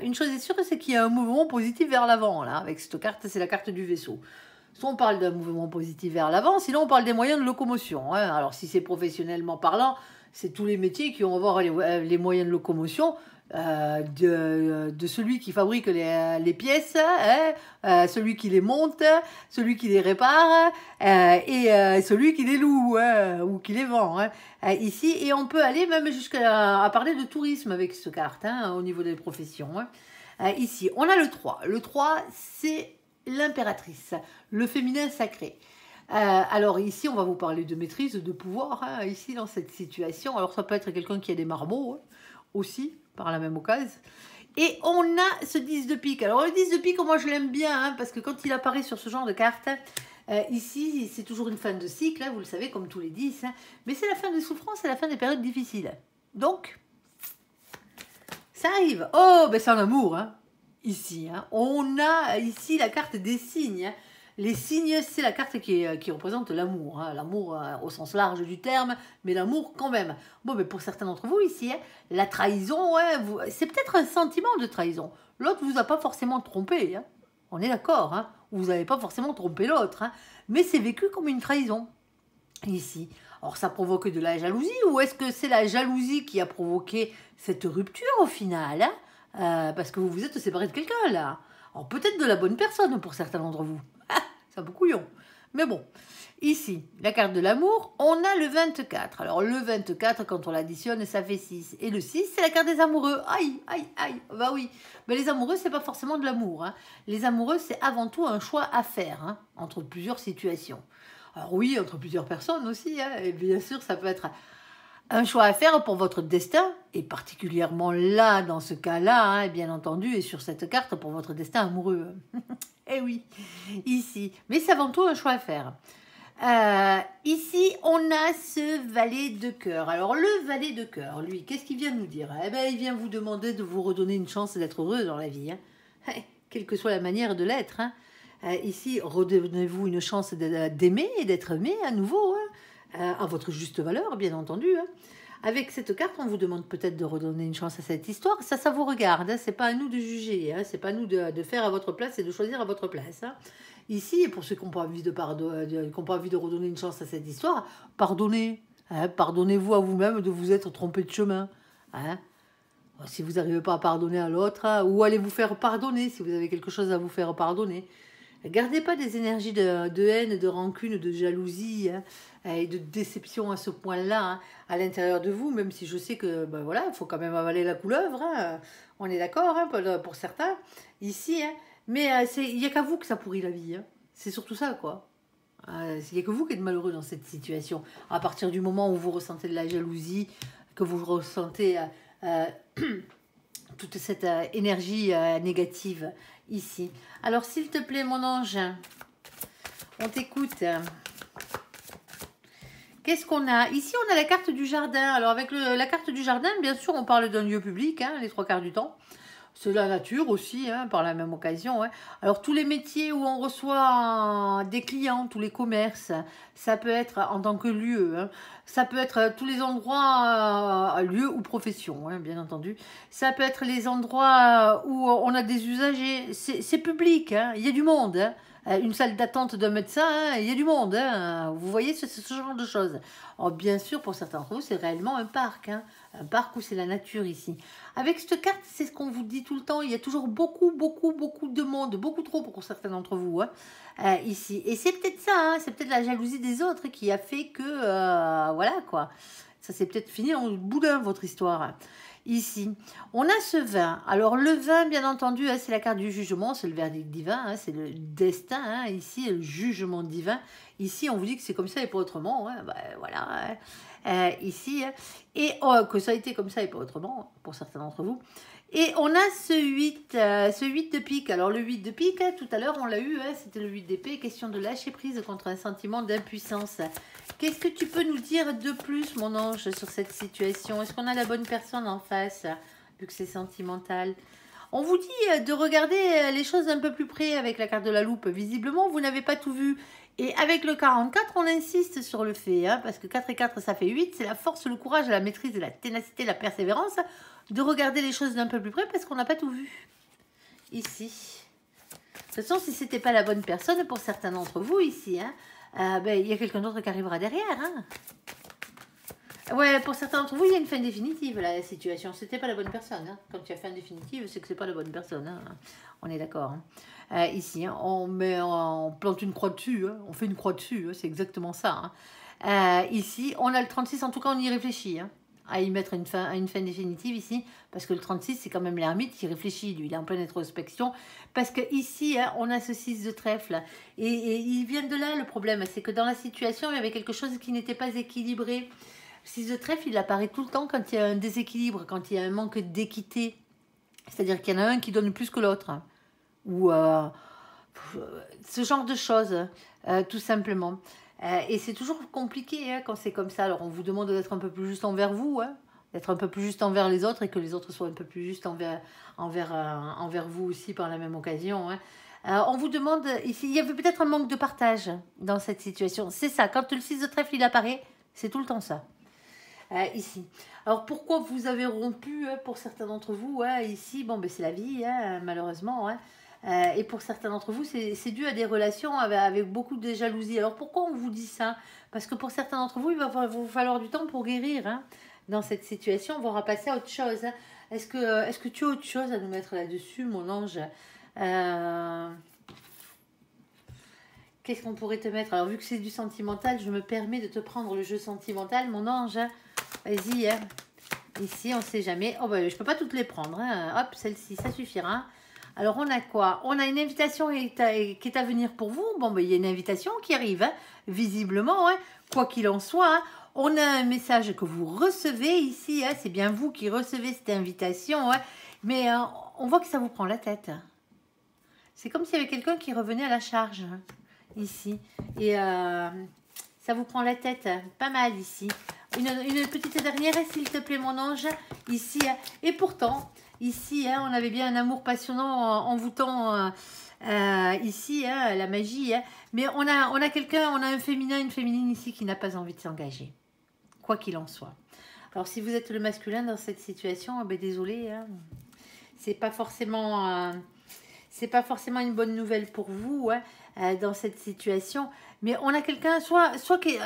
une chose est sûre, c'est qu'il y a un mouvement positif vers l'avant, là, avec cette carte, c'est la carte du vaisseau. Soit on parle d'un mouvement positif vers l'avant, sinon on parle des moyens de locomotion, hein. Alors si c'est professionnellement parlant, c'est tous les métiers qui vont avoir les moyens de locomotion, de celui qui fabrique les pièces, hein, celui qui les monte, celui qui les répare, et celui qui les loue, hein, ou qui les vend, hein, ici. Et on peut aller même jusqu'à parler de tourisme avec cette carte, hein, au niveau des professions, hein. Ici, on a le 3. Le 3, c'est l'impératrice, le féminin sacré. Alors ici, on va vous parler de maîtrise, de pouvoir, hein, ici dans cette situation. Alors ça peut être quelqu'un qui a des marmots, hein, aussi, par la même occasion. Et on a ce 10 de pique. Alors le 10 de pique, moi je l'aime bien, hein, parce que quand il apparaît sur ce genre de carte, ici c'est toujours une fin de cycle, hein, vous le savez, comme tous les 10, hein, mais c'est la fin des souffrances, c'est la fin des périodes difficiles. Donc, ça arrive. Oh, ben c'est en amour, hein. Ici, hein. On a ici la carte des signes, hein. Les signes, c'est la carte qui représente l'amour, hein. L'amour au sens large du terme, mais l'amour quand même. Bon, mais pour certains d'entre vous ici, hein, la trahison, hein, c'est peut-être un sentiment de trahison. L'autre vous a pas forcément trompé, hein. On est d'accord, hein. Vous n'avez pas forcément trompé l'autre, hein. Mais c'est vécu comme une trahison ici. Alors ça provoque de la jalousie, ou est-ce que c'est la jalousie qui a provoqué cette rupture au final, hein, parce que vous vous êtes séparé de quelqu'un là. Alors peut-être de la bonne personne pour certains d'entre vous. C'est un peu couillon. Mais bon, ici, la carte de l'amour, on a le 24. Alors le 24, quand on l'additionne, ça fait 6. Et le 6, c'est la carte des amoureux. Aïe, aïe, aïe. Bah oui. Mais les amoureux, c'est pas forcément de l'amour, hein. Les amoureux, c'est avant tout un choix à faire, hein, entre plusieurs situations. Alors oui, entre plusieurs personnes aussi, hein. Et bien sûr, ça peut être un choix à faire pour votre destin, et particulièrement là, dans ce cas-là, hein, bien entendu, et sur cette carte, pour votre destin amoureux. Eh oui, ici. Mais c'est avant tout un choix à faire. Ici, on a ce valet de cœur. Alors, le valet de cœur, lui, qu'est-ce qu'il vient nous dire? Eh bien, il vient vous demander de vous redonner une chance d'être heureux dans la vie, hein. Quelle que soit la manière de l'être, hein. Ici, redonnez-vous une chance d'aimer et d'être aimé à nouveau, hein, à votre juste valeur, bien entendu, hein. Avec cette carte, on vous demande peut-être de redonner une chance à cette histoire. Ça vous regarde, hein. C'est pas à nous de juger, hein. C'est pas à nous de faire à votre place et de choisir à votre place, hein. Ici, pour ceux qui n'ont pas envie de redonner une chance à cette histoire, pardonnez, hein. Pardonnez-vous à vous-même de vous être trompé de chemin, hein. Si vous n'arrivez pas à pardonner à l'autre, hein, ou allez vous faire pardonner si vous avez quelque chose à vous faire pardonner. Gardez pas des énergies de haine, de rancune, de jalousie, hein, et de déception à ce point-là, hein, à l'intérieur de vous, même si je sais que ben voilà, il faut quand même avaler la couleuvre, hein, on est d'accord, hein, pour certains ici, hein, mais il n'y a qu'à vous que ça pourrit la vie, hein. C'est surtout ça, quoi. Il n'y a que vous qui êtes malheureux dans cette situation. À partir du moment où vous ressentez de la jalousie, que vous ressentez toute cette énergie négative ici. Alors, s'il te plaît, mon ange, on t'écoute. Qu'est-ce qu'on a? Ici, on a la carte du jardin. Alors, avec la carte du jardin, bien sûr, on parle d'un lieu public, hein, les 3 quarts du temps. C'est la nature aussi, hein, par la même occasion, hein. Alors, tous les métiers où on reçoit des clients, tous les commerces, ça peut être en tant que lieu, hein. Ça peut être tous les endroits, lieux ou professions, hein, bien entendu. Ça peut être les endroits où on a des usagers. C'est public, hein, il y a du monde, hein. Une salle d'attente d'un médecin, hein, il y a du monde, hein. Vous voyez, c'est ce genre de choses. Alors, bien sûr, pour certains d'entre vous, c'est réellement un parc, hein. Un parc où c'est la nature ici. Avec cette carte, c'est ce qu'on vous dit tout le temps, il y a toujours beaucoup de monde, beaucoup trop pour certains d'entre vous, hein, ici. Et c'est peut-être ça, hein, c'est peut-être la jalousie des autres qui a fait que, voilà quoi, ça s'est peut-être fini en boudin, votre histoire, hein. Ici, on a ce vin. Alors le vin, bien entendu, hein, c'est la carte du jugement, c'est le verdict divin, hein, c'est le destin, hein, ici, le jugement divin. Ici, on vous dit que c'est comme ça et pas autrement, hein, ben, voilà, hein, ici, hein, et que ça a été comme ça et pas autrement, pour certains d'entre vous. Et on a ce 8 de pique. Alors le 8 de pique, hein, tout à l'heure on l'a eu, hein, c'était le 8 d'épée, question de lâcher prise contre un sentiment d'impuissance. Qu'est-ce que tu peux nous dire de plus, mon ange, sur cette situation? Est-ce qu'on a la bonne personne en face, vu que c'est sentimental? On vous dit de regarder les choses d'un peu plus près avec la carte de la loupe. Visiblement, vous n'avez pas tout vu. Et avec le 44, on insiste sur le fait, hein, parce que 4 et 4, ça fait 8. C'est la force, le courage, la maîtrise, la ténacité, la persévérance de regarder les choses d'un peu plus près parce qu'on n'a pas tout vu. Ici. De toute façon, si ce n'était pas la bonne personne, pour certains d'entre vous ici, hein, ben, y a quelqu'un d'autre qui arrivera derrière. Hein. Ouais, pour certains d'entre vous, il y a une fin définitive, la situation. C'était pas la bonne personne. Hein. Quand il y a fin définitive, c'est que c'est pas la bonne personne. Hein. On est d'accord. Hein. Ici, hein, on plante une croix dessus. Hein. On fait une croix dessus. Hein. C'est exactement ça. Hein. Ici, on a le 36. En tout cas, on y réfléchit. Hein, à y mettre une fin définitive ici. Parce que le 36, c'est quand même l'ermite qui réfléchit. Lui, il est en pleine introspection. Parce que ici, hein, on a ce 6 de trèfle. Et il vient de là, le problème. C'est que dans la situation, il y avait quelque chose qui n'était pas équilibré. Le 6 de trèfle, il apparaît tout le temps quand il y a un déséquilibre, quand il y a un manque d'équité. C'est-à-dire qu'il y en a un qui donne plus que l'autre. Hein. Ou ce genre de choses, tout simplement. Et c'est toujours compliqué hein, quand c'est comme ça. Alors, on vous demande d'être un peu plus juste envers vous, hein, d'être un peu plus juste envers les autres et que les autres soient un peu plus justes envers vous aussi par la même occasion. Hein. On vous demande, ici, il y avait peut-être un manque de partage dans cette situation. C'est ça, quand le 6 de trèfle, il apparaît, c'est tout le temps ça. Ici. Alors pourquoi vous avez rompu hein, pour certains d'entre vous hein, ici, bon ben c'est la vie hein, malheureusement hein, et pour certains d'entre vous c'est dû à des relations avec beaucoup de jalousie. Alors pourquoi on vous dit ça? Parce que pour certains d'entre vous il va vous falloir du temps pour guérir hein, dans cette situation, on va passer à autre chose hein. Est-ce que tu as autre chose à nous mettre là-dessus mon ange? Qu'est-ce qu'on pourrait te mettre? Alors vu que c'est du sentimental, je me permets de te prendre le jeu sentimental mon ange. Vas-y, hein. Ici, on ne sait jamais. Oh, ben, je ne peux pas toutes les prendre. Hein. Hop, celle-ci, ça suffira. Alors, on a quoi? On a une invitation qui est à venir pour vous. Bon, ben, il y a une invitation qui arrive, hein. Visiblement. Hein. Quoi qu'il en soit, hein. On a un message que vous recevez ici. Hein. C'est bien vous qui recevez cette invitation. Hein. Mais on voit que ça vous prend la tête. C'est comme s'il y avait quelqu'un qui revenait à la charge. Hein, ici. Et ça vous prend la tête. Hein. Pas mal ici. Une petite dernière, s'il te plaît, mon ange. Ici, et pourtant, ici, hein, on avait bien un amour passionnant envoûtant ici, hein, la magie. Hein, mais on a quelqu'un, on a un féminin, une féminine ici qui n'a pas envie de s'engager. Quoi qu'il en soit. Alors, si vous êtes le masculin dans cette situation, ben, désolé, hein, c'est pas forcément une bonne nouvelle pour vous hein, dans cette situation. Mais on a quelqu'un, soit c'est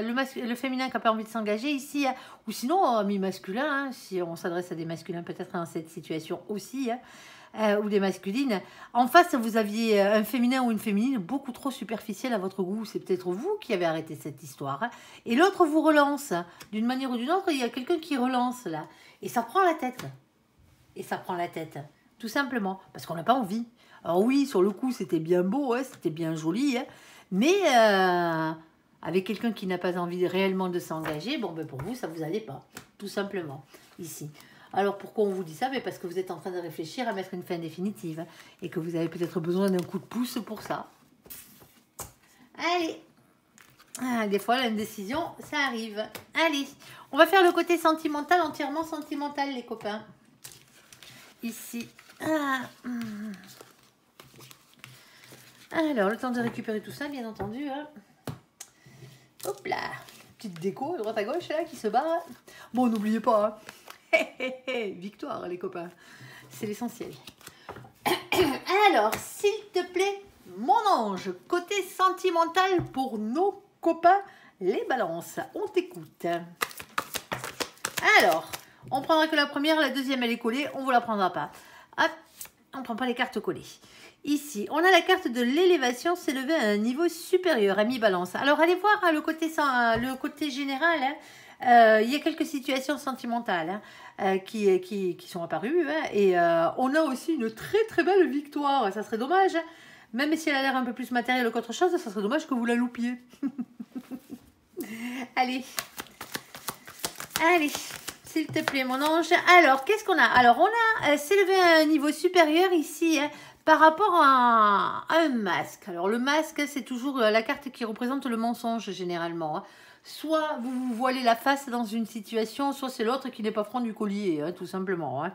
le féminin qui n'a pas envie de s'engager ici, hein, ou sinon, mi-masculin, hein, si on s'adresse à des masculins peut-être dans cette situation aussi, hein, ou des masculines. En face, vous aviez un féminin ou une féminine beaucoup trop superficielle à votre goût. C'est peut-être vous qui avez arrêté cette histoire. Hein, et l'autre vous relance. D'une manière ou d'une autre, il y a quelqu'un qui relance là. Et ça prend la tête. Tout simplement, parce qu'on n'a pas envie. Alors oui, sur le coup, c'était bien beau, hein, c'était bien joli, hein, mais avec quelqu'un qui n'a pas envie réellement de s'engager, bon, ben pour vous, ça ne vous allait pas, tout simplement, ici. Alors pourquoi on vous dit ça? Ben parce que vous êtes en train de réfléchir à mettre une fin définitive, hein, et que vous avez peut-être besoin d'un coup de pouce pour ça. Allez, des fois, l'indécision, ça arrive. Allez, on va faire le côté sentimental, entièrement sentimental, les copains. Ici. Alors, le temps de récupérer tout ça, bien entendu. Hein. Hop là. Petite déco, droite à gauche, là, qui se bat. Bon, n'oubliez pas. Hein. Victoire, les copains. C'est l'essentiel. Alors, s'il te plaît, mon ange, côté sentimental pour nos copains, les balances. On t'écoute. Alors, on prendra que la première, la deuxième, elle est collée. On ne vous la prendra pas. Hop, on ne prend pas les cartes collées. Ici, on a la carte de l'élévation s'élever à un niveau supérieur, à mi-balance. Alors, allez voir hein, le côté général. Hein. Il y a quelques situations sentimentales hein, qui sont apparues. Hein, et on a aussi une très très belle victoire. Ça serait dommage, hein, même si elle a l'air un peu plus matérielle qu'autre chose, ça serait dommage que vous la loupiez. Allez. Allez. S'il te plaît, mon ange. Alors, qu'est-ce qu'on a? Alors, on a s'élevé à un niveau supérieur ici, hein, par rapport à un masque. Alors le masque, c'est toujours la carte qui représente le mensonge généralement. Hein. Soit vous vous voilez la face dans une situation, soit c'est l'autre qui n'est pas franc du collier, hein, tout simplement. Hein.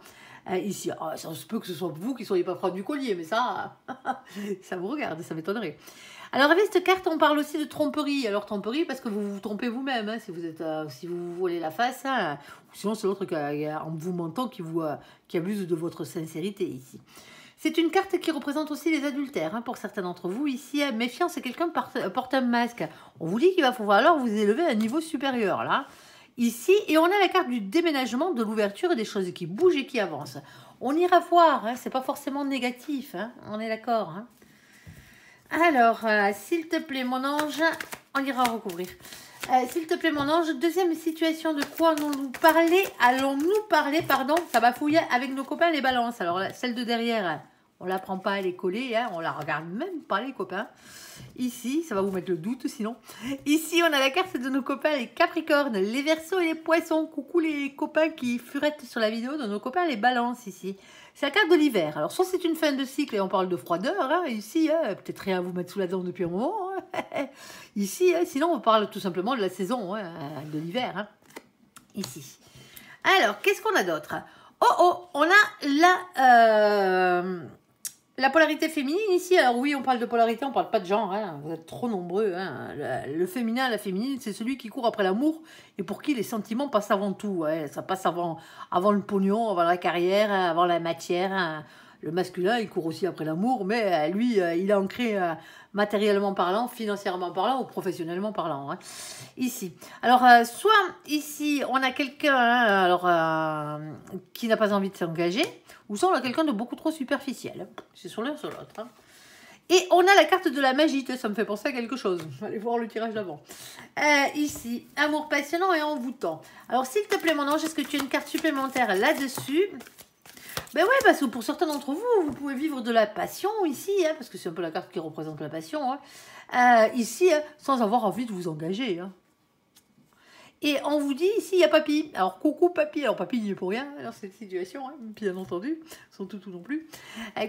Ici, ça se peut que ce soit vous qui ne soyez pas franc du collier, mais ça, ça vous regarde, ça m'étonnerait. Alors avec cette carte, on parle aussi de tromperie. Alors tromperie parce que vous vous trompez vous-même, hein, si vous êtes, si vous vous voilez la face, hein, ou sinon c'est l'autre qui, en vous mentant qui abuse de votre sincérité ici. C'est une carte qui représente aussi les adultères, hein, pour certains d'entre vous. Ici, méfiance, c'est quelqu'un porte un masque. On vous dit qu'il va falloir alors vous élever à un niveau supérieur, là. Ici, et on a la carte du déménagement, de l'ouverture et des choses qui bougent et qui avancent. On ira voir, hein, c'est pas forcément négatif, hein, on est d'accord. Hein. Alors, s'il te plaît, mon ange, on ira recouvrir. S'il te plaît, mon ange, deuxième situation, de quoi allons-nous parler? Pardon, ça va fouiller avec nos copains les balances. Alors, celle de derrière, on la prend pas, elle est collée, hein, on la regarde même pas, les copains. Ici, ça va vous mettre le doute sinon. Ici, on a la carte de nos copains les Capricornes, les Verseaux et les Poissons. Coucou les copains qui furettent sur la vidéo de nos copains les Balances ici. C'est la carte de l'hiver. Alors, soit c'est une fin de cycle et on parle de froideur, hein, ici, hein, peut-être rien à vous mettre sous la dent depuis un moment. Hein. Ici, hein, sinon, on parle tout simplement de la saison, hein, de l'hiver. Hein. Ici. Alors, qu'est-ce qu'on a d'autre? Oh, on a la polarité féminine ici. Alors oui, on parle de polarité, on parle pas de genre. Hein. Vous êtes trop nombreux. Hein. Le féminin, la féminine, c'est celui qui court après l'amour et pour qui les sentiments passent avant tout. Ouais. Ça passe avant le pognon, avant la carrière, avant la matière. Hein. Le masculin, il court aussi après l'amour, mais lui, il est ancré matériellement parlant, financièrement parlant ou professionnellement parlant. Hein. Ici. Alors, soit ici, on a quelqu'un qui n'a pas envie de s'engager, ou soit on a quelqu'un de beaucoup trop superficiel. C'est sur l'un sur l'autre. Hein. Et on a la carte de la magie, ça me fait penser à quelque chose. Allez voir le tirage d'avant. Ici, amour passionnant et envoûtant. Alors, s'il te plaît, mon ange, est-ce que tu as une carte supplémentaire là-dessus? Ben ouais, parce que pour certains d'entre vous, vous pouvez vivre de la passion ici, hein, parce que c'est un peu la carte qui représente la passion, hein, ici, hein, sans avoir envie de vous engager. Hein. Et on vous dit ici, il y a papy. Alors, coucou papy. Alors, papy, il n'y est pour rien dans cette situation, hein, bien entendu, sans toutou non plus.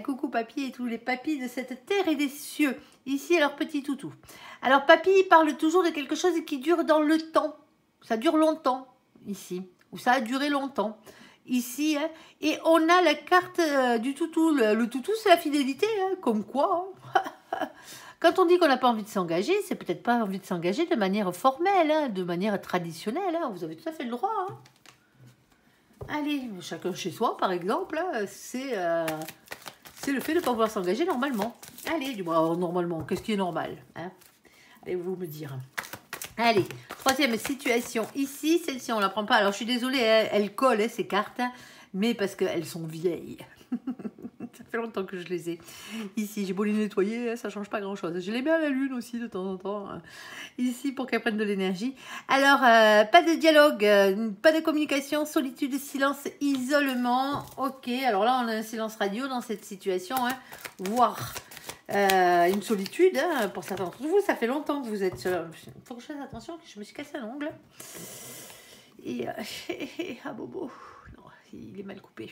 Coucou papy et tous les papys de cette terre et des cieux. Ici, alors, petit toutou. Alors, papy, il parle toujours de quelque chose qui dure dans le temps. Ça dure longtemps, ici. Ou ça a duré longtemps. Ici, hein, et on a la carte du toutou. Le toutou, c'est la fidélité, hein, comme quoi. Hein. Quand on dit qu'on n'a pas envie de s'engager, c'est peut-être pas envie de s'engager de manière formelle, hein, de manière traditionnelle. Hein, vous avez tout à fait le droit. Hein. Allez, chacun chez soi, par exemple, hein, c'est le fait de ne pas vouloir s'engager normalement. Allez, du moins, normalement, qu'est-ce qui est normal, hein? Allez-vous me dire. Allez, troisième situation. Ici, celle-ci, on ne la prend pas. Alors, je suis désolée, elle colle, hein, ces cartes, hein, mais parce qu'elles sont vieilles. Ça fait longtemps que je les ai. Ici, j'ai beau les nettoyer, ça ne change pas grand-chose. Je les mets à la lune aussi, de temps en temps. Hein. Ici, pour qu'elles prennent de l'énergie. Alors, pas de dialogue, pas de communication, solitude, silence, isolement. Ok, alors là, on a un silence radio dans cette situation. Hein. Voire... une solitude, hein, pour certains d'entre vous, ça fait longtemps que vous êtes seul. Il faut que je fasse attention, je me suis cassé un ongle. Et ah bobo, non, il est mal coupé.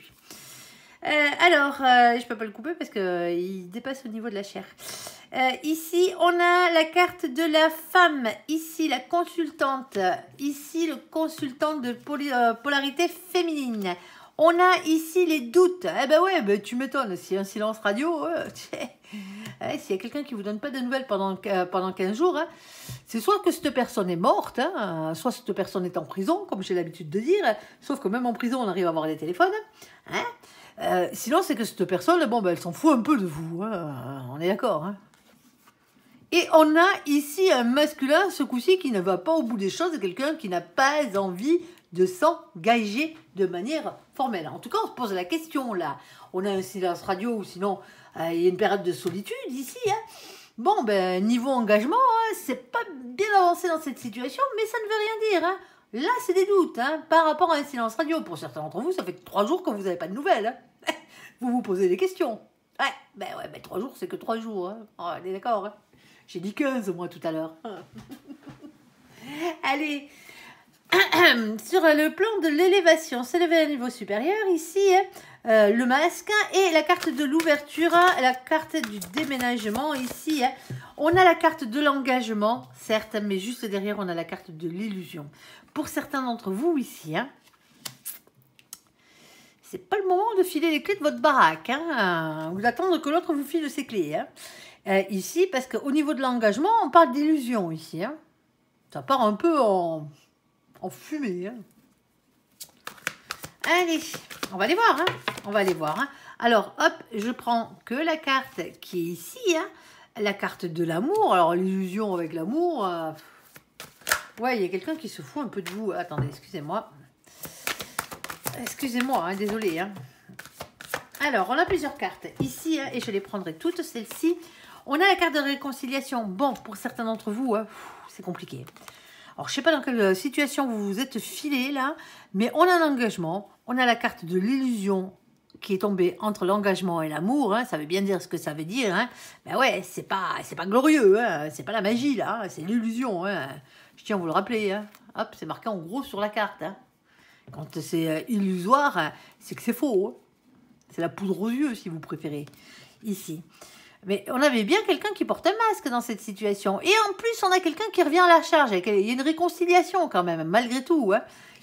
Alors, je ne peux pas le couper parce qu'il dépasse au niveau de la chair. Ici, on a la carte de la femme. Ici, la consultante. Ici, le consultant de polarité féminine. On a ici les doutes. Eh ben ouais, ben tu m'étonnes. S'il y a un silence radio, s'il y a quelqu'un qui ne vous donne pas de nouvelles pendant 15 jours, hein, c'est soit que cette personne est morte, hein, soit cette personne est en prison, comme j'ai l'habitude de dire, sauf que même en prison, on arrive à avoir des téléphones. Hein, sinon, c'est que cette personne, bon, ben, elle s'en fout un peu de vous. Hein, on est d'accord. Hein. Et on a ici un masculin, ce coup-ci, qui ne va pas au bout des choses, quelqu'un qui n'a pas envie de s'engager de manière formelle. En tout cas, on se pose la question, là. On a un silence radio, ou sinon, il y a une période de solitude ici. Hein. Bon, ben, niveau engagement, hein, c'est pas bien avancé dans cette situation, mais ça ne veut rien dire. Hein. Là, c'est des doutes, hein, par rapport à un silence radio. Pour certains d'entre vous, ça fait 3 jours que vous n'avez pas de nouvelles. Hein. Vous vous posez des questions. Ouais, ben 3 jours, c'est que 3 jours. Hein. Oh, on est d'accord. Hein. J'ai dit 15, moi, tout à l'heure. Allez. Sur le plan de l'élévation, s'élever à un niveau supérieur, ici, le masque et la carte de l'ouverture, la carte du déménagement, ici, on a la carte de l'engagement, certes, mais juste derrière, on a la carte de l'illusion. Pour certains d'entre vous, ici, c'est pas le moment de filer les clés de votre baraque, ou d'attendre que l'autre vous file ses clés, ici, parce qu'au niveau de l'engagement, on parle d'illusion, ici, ça part un peu en fumée, Allez, on va aller voir, on va aller voir. Alors, hop, je prends que la carte qui est ici, la carte de l'amour. Alors, l'illusion avec l'amour, ouais, il y a quelqu'un qui se fout un peu de vous. Attendez, excusez-moi. Excusez-moi, désolé. Alors, on a plusieurs cartes ici, et je les prendrai toutes, celles-ci. On a la carte de réconciliation. Bon, pour certains d'entre vous, c'est compliqué. Alors, je ne sais pas dans quelle situation vous vous êtes filé là, mais on a l'engagement, on a la carte de l'illusion qui est tombée entre l'engagement et l'amour, ça veut bien dire ce que ça veut dire, Ben ouais, c'est pas glorieux, c'est pas la magie là, c'est l'illusion, Je tiens à vous le rappeler, Hop, c'est marqué en gros sur la carte, Quand c'est illusoire, c'est que c'est faux, C'est la poudre aux yeux si vous préférez, ici. Mais on avait bien quelqu'un qui porte un masque dans cette situation. Et en plus, on a quelqu'un qui revient à la charge. Il y a une réconciliation quand même, malgré tout,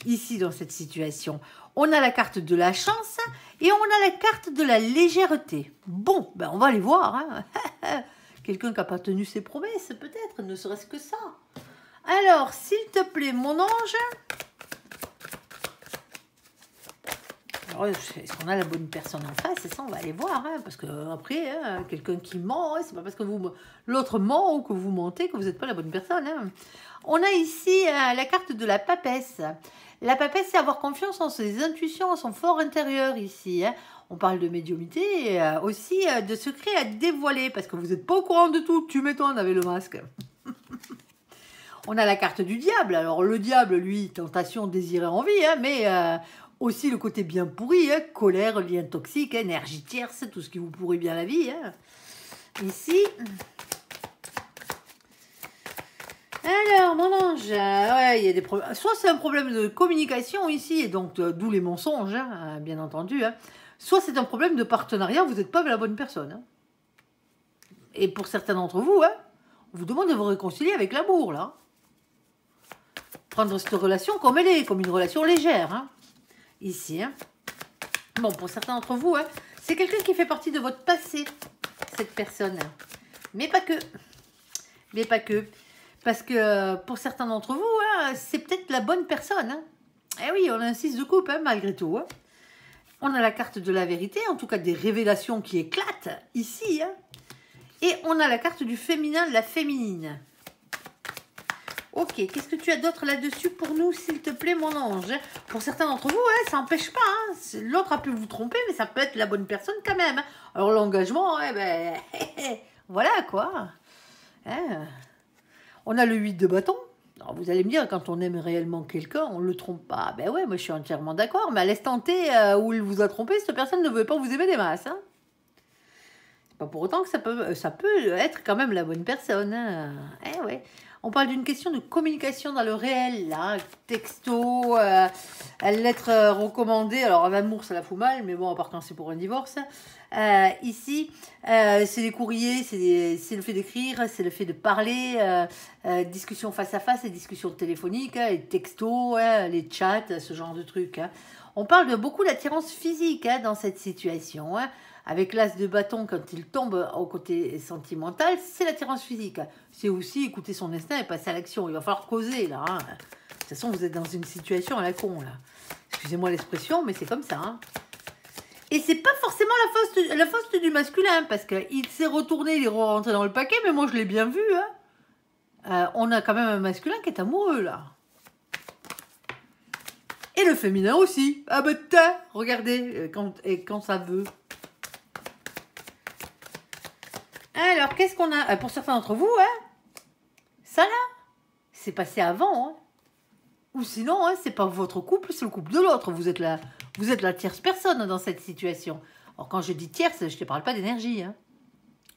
ici dans cette situation. On a la carte de la chance et on a la carte de la légèreté. Bon, ben on va aller voir. Quelqu'un qui n'a pas tenu ses promesses, peut-être, ne serait-ce que ça. Alors, s'il te plaît, mon ange... Alors, est-ce qu'on a la bonne personne en face? C'est ça, on va aller voir. Parce que après, quelqu'un qui ment, c'est pas parce que l'autre ment ou que vous mentez que vous n'êtes pas la bonne personne. On a ici la carte de la papesse. La papesse, c'est avoir confiance en ses intuitions, en son fort intérieur ici. On parle de médiumnité et aussi de secrets à dévoiler parce que vous n'êtes pas au courant de tout. Tu m'étonnes avec le masque. On a la carte du diable. Alors, le diable, lui, tentation, désir et envie, mais... aussi le côté bien pourri, colère, lien toxique, énergie tierce, tout ce qui vous pourrit bien la vie. Ici. Alors, mon ange, ouais, il y a des problèmes. Soit c'est un problème de communication ici, et donc d'où les mensonges, bien entendu. Soit c'est un problème de partenariat, vous n'êtes pas la bonne personne. Et pour certains d'entre vous, on vous demande de vous réconcilier avec l'amour, là. Prendre cette relation comme elle est, comme une relation légère, ici. Bon, pour certains d'entre vous, c'est quelqu'un qui fait partie de votre passé, cette personne. Mais pas que. Mais pas que. Parce que pour certains d'entre vous, c'est peut-être la bonne personne. Eh oui, on a un 6 de coupe, malgré tout. On a la carte de la vérité, en tout cas des révélations qui éclatent ici. Et on a la carte du féminin, de la féminine. Ok, qu'est-ce que tu as d'autre là-dessus pour nous, s'il te plaît, mon ange? Pour certains d'entre vous, ça n'empêche pas. L'autre a pu vous tromper, mais ça peut être la bonne personne quand même. Alors, l'engagement, voilà quoi. On a le 8 de bâton. Alors, vous allez me dire, quand on aime réellement quelqu'un, on ne le trompe pas. Ben ouais, moi, je suis entièrement d'accord. Mais à l'instant T où il vous a trompé, cette personne ne veut pas vous aimer des masses. C'est pas pour autant que ça peut être quand même la bonne personne. Ouais. On parle d'une question de communication dans le réel, là, texto, lettre recommandée. Alors, en amour, ça la fout mal, mais bon, à part quand c'est pour un divorce. Ici, c'est les courriers, c'est le fait d'écrire, c'est le fait de parler, discussion face à face, et discussions téléphoniques, les textos, les chats, ce genre de trucs. On parle de beaucoup d'attirance physique dans cette situation. Avec l'as de bâton, quand il tombe au côté sentimental, c'est l'attirance physique. C'est aussi écouter son instinct et passer à l'action. Il va falloir causer, là. De toute façon, vous êtes dans une situation à la con, là. Excusez-moi l'expression, mais c'est comme ça. Et c'est pas forcément la faute du masculin, parce qu'il s'est retourné, il est rentré dans le paquet, mais moi, je l'ai bien vu. On a quand même un masculin qui est amoureux, là. Et le féminin aussi. Ah ben, regardez, quand ça veut. Alors, qu'est-ce qu'on a? Pour certains d'entre vous, ça là, c'est passé avant. Ou sinon, c'est pas votre couple, c'est le couple de l'autre. Vous êtes la tierce personne dans cette situation. Alors, quand je dis tierce, je ne te parle pas d'énergie.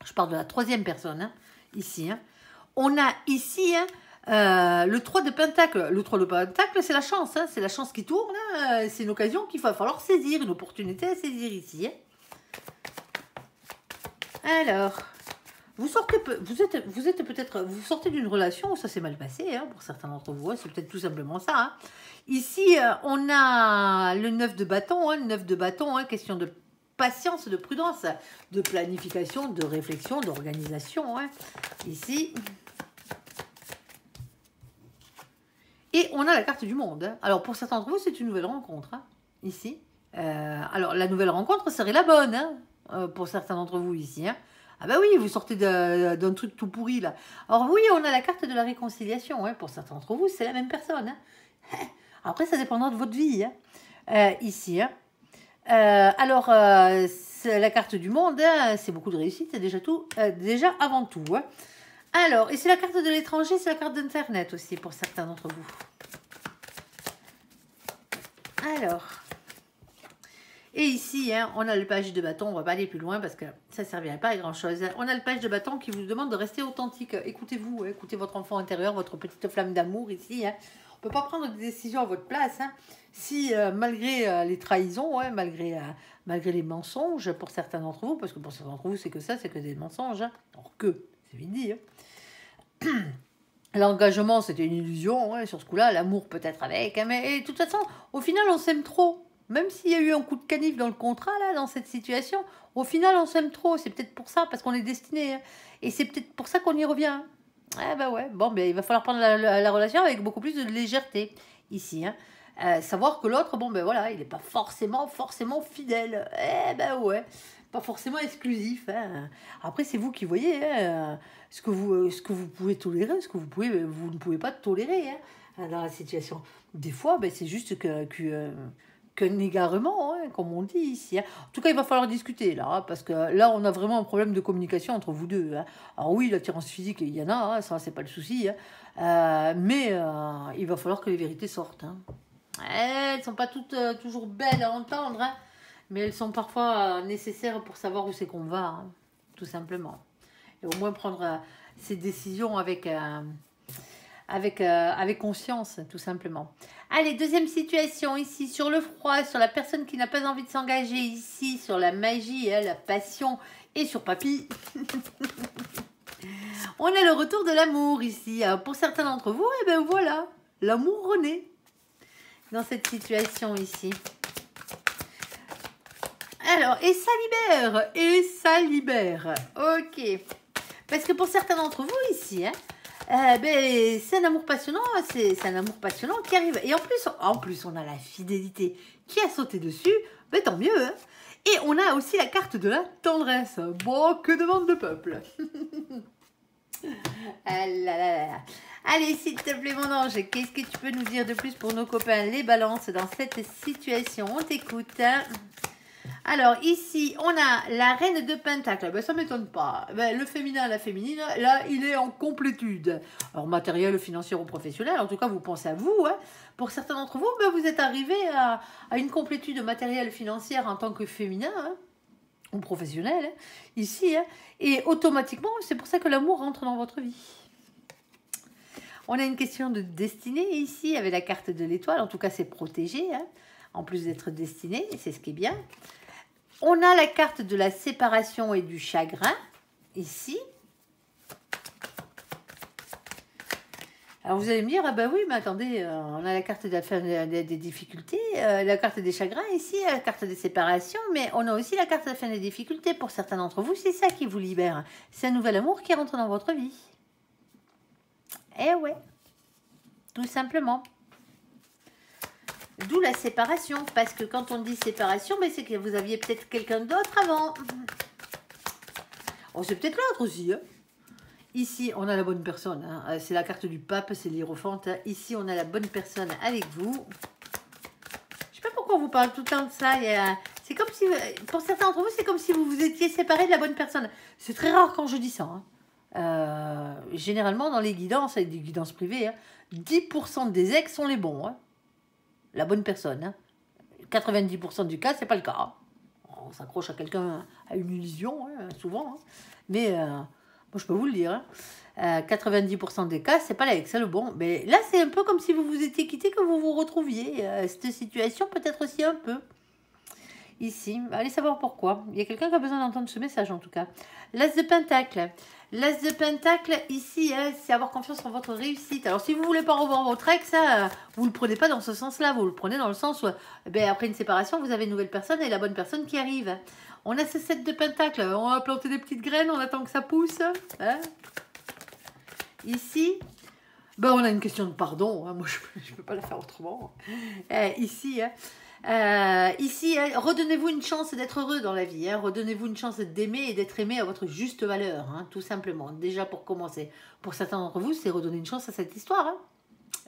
Je parle de la troisième personne, ici. On a ici Le 3 de Pentacle, c'est la chance, hein, c'est la chance qui tourne, hein, c'est une occasion qu'il va falloir saisir, une opportunité à saisir ici. Hein. Alors, vous sortez peut-être, vous sortez d'une relation où ça s'est mal passé, hein, pour certains d'entre vous, hein, c'est peut-être tout simplement ça. Hein. Ici, on a le 9 de bâton, hein, question de patience, de prudence, de planification, de réflexion, d'organisation. Hein. Ici. Et on a la carte du monde. Hein. Alors, pour certains d'entre vous, c'est une nouvelle rencontre, hein, ici. Alors, la nouvelle rencontre serait la bonne, hein, pour certains d'entre vous ici. Hein. Ah bah oui, vous sortez d'un truc tout pourri, là. Alors oui, on a la carte de la réconciliation. Hein. Pour certains d'entre vous, c'est la même personne. Hein. Après, ça dépendra de votre vie, hein, ici. Hein. Alors, la carte du monde, hein, c'est beaucoup de réussite, c'est déjà avant tout. Hein. Alors, et c'est la carte de l'étranger, c'est la carte d'Internet aussi, pour certains d'entre vous. Alors, et ici, hein, on a le page de bâton, on va pas aller plus loin parce que ça ne servirait pas à grand-chose. On a le page de bâton qui vous demande de rester authentique. Écoutez-vous, hein, écoutez votre enfant intérieur, votre petite flamme d'amour ici. Hein. On ne peut pas prendre des décisions à votre place. Hein. Si, malgré les trahisons, ouais, malgré les mensonges, pour certains d'entre vous, parce que pour certains d'entre vous, c'est que ça, c'est que des mensonges. Hein. Alors que, c'est vite dit. Hein. L'engagement, c'était une illusion, ouais, sur ce coup-là, l'amour peut-être avec, hein, mais de toute façon, au final, on s'aime trop. Même s'il y a eu un coup de canif dans le contrat, là, dans cette situation, au final, on s'aime trop. C'est peut-être pour ça, parce qu'on est destiné. Hein, et c'est peut-être pour ça qu'on y revient. Ah bah ouais, bon, ben, il va falloir prendre la relation avec beaucoup plus de légèreté, ici. Hein. Savoir que l'autre, bon, ben voilà, il n'est pas forcément fidèle. Eh ben ouais, pas forcément exclusif. Hein. Après, c'est vous qui voyez ce que vous pouvez tolérer, ce que vous ne pouvez pas tolérer dans la situation. Des fois, ben, c'est juste qu'un égarement, hein, comme on dit ici. Hein. En tout cas, il va falloir discuter là, hein, parce que là, on a vraiment un problème de communication entre vous deux. Hein. Alors oui, l'attirance physique, il y en a, hein, ça, c'est pas le souci. Hein. Mais il va falloir que les vérités sortent. Hein. Elles ne sont pas toutes toujours belles à entendre, hein, mais elles sont parfois nécessaires pour savoir où c'est qu'on va, hein, tout simplement. Et au moins prendre ces décisions avec conscience, tout simplement. Allez, deuxième situation, ici, sur le froid, sur la personne qui n'a pas envie de s'engager, ici, sur la magie, hein, la passion, et sur papy. On a le retour de l'amour, ici. Pour certains d'entre vous, et ben voilà, l'amour renaît dans cette situation, ici. Alors, et ça libère, ok. Parce que pour certains d'entre vous, ici, hein, ben, c'est un amour passionnant, c'est un amour passionnant qui arrive. Et en plus, on a la fidélité qui a sauté dessus, ben, tant mieux. Hein. Et on a aussi la carte de la tendresse. Bon, que demande le peuple. Ah là là là. Allez, s'il te plaît, mon ange, qu'est-ce que tu peux nous dire de plus pour nos copains, les balances, dans cette situation? On t'écoute. Hein. Alors, ici, on a la reine de Pentacle. Ben, ça ne m'étonne pas. Ben, le féminin, la féminine, là, il est en complétude. Alors, matériel, financier ou professionnel, en tout cas, vous pensez à vous. Hein. Pour certains d'entre vous, ben, vous êtes arrivé à une complétude matérielle financière en tant que féminin, hein, ou professionnel, hein, ici. Hein. Et automatiquement, c'est pour ça que l'amour rentre dans votre vie. On a une question de destinée ici, avec la carte de l'étoile. En tout cas, c'est protégé, hein, en plus d'être destiné, c'est ce qui est bien. On a la carte de la séparation et du chagrin, ici. Alors vous allez me dire, ah ben oui, mais attendez, on a la carte de la fin des difficultés, la carte des chagrins ici, la carte des séparations, mais on a aussi la carte de la fin des difficultés. Pour certains d'entre vous, c'est ça qui vous libère. C'est un nouvel amour qui rentre dans votre vie. Eh ouais, tout simplement. D'où la séparation, parce que quand on dit séparation, ben c'est que vous aviez peut-être quelqu'un d'autre avant. Oh, c'est peut-être l'autre aussi. Hein. Ici, on a la bonne personne. Hein. C'est la carte du pape, c'est l'hiérophante. Hein. Ici, on a la bonne personne avec vous. Je sais pas pourquoi on vous parle tout le temps de ça. C'est comme si, pour certains d'entre vous, c'est comme si vous vous étiez séparés de la bonne personne. C'est très rare quand je dis ça. Hein. Généralement, dans les guidances, avec des guidances privées, hein, 10% des ex sont les bons. Hein. La bonne personne. Hein. 90% du cas, c'est pas le cas. On s'accroche à quelqu'un, à une illusion, hein, souvent. Hein. Mais moi, je peux vous le dire. Hein. 90% des cas, c'est pas l'ex, c'est le bon. Mais là, c'est un peu comme si vous vous étiez quitté, que vous vous retrouviez. Cette situation peut-être aussi un peu. Ici, allez savoir pourquoi. Il y a quelqu'un qui a besoin d'entendre ce message en tout cas. L'As de Pentacle. L'As de Pentacle, ici, hein, c'est avoir confiance en votre réussite. Alors, si vous ne voulez pas revoir votre ex, hein, vous ne le prenez pas dans ce sens-là. Vous le prenez dans le sens où, après une séparation, vous avez une nouvelle personne et la bonne personne qui arrive. On a ce 7 de Pentacle. On va planter des petites graines, on attend que ça pousse. Hein. Ici, on a une question de pardon. Hein. Moi, je ne peux pas la faire autrement. Ici, redonnez-vous une chance d'être heureux dans la vie. Hein. Redonnez-vous une chance d'aimer et d'être aimé à votre juste valeur. Hein, tout simplement. Déjà pour commencer. Pour certains d'entre vous, c'est redonner une chance à cette histoire. Hein.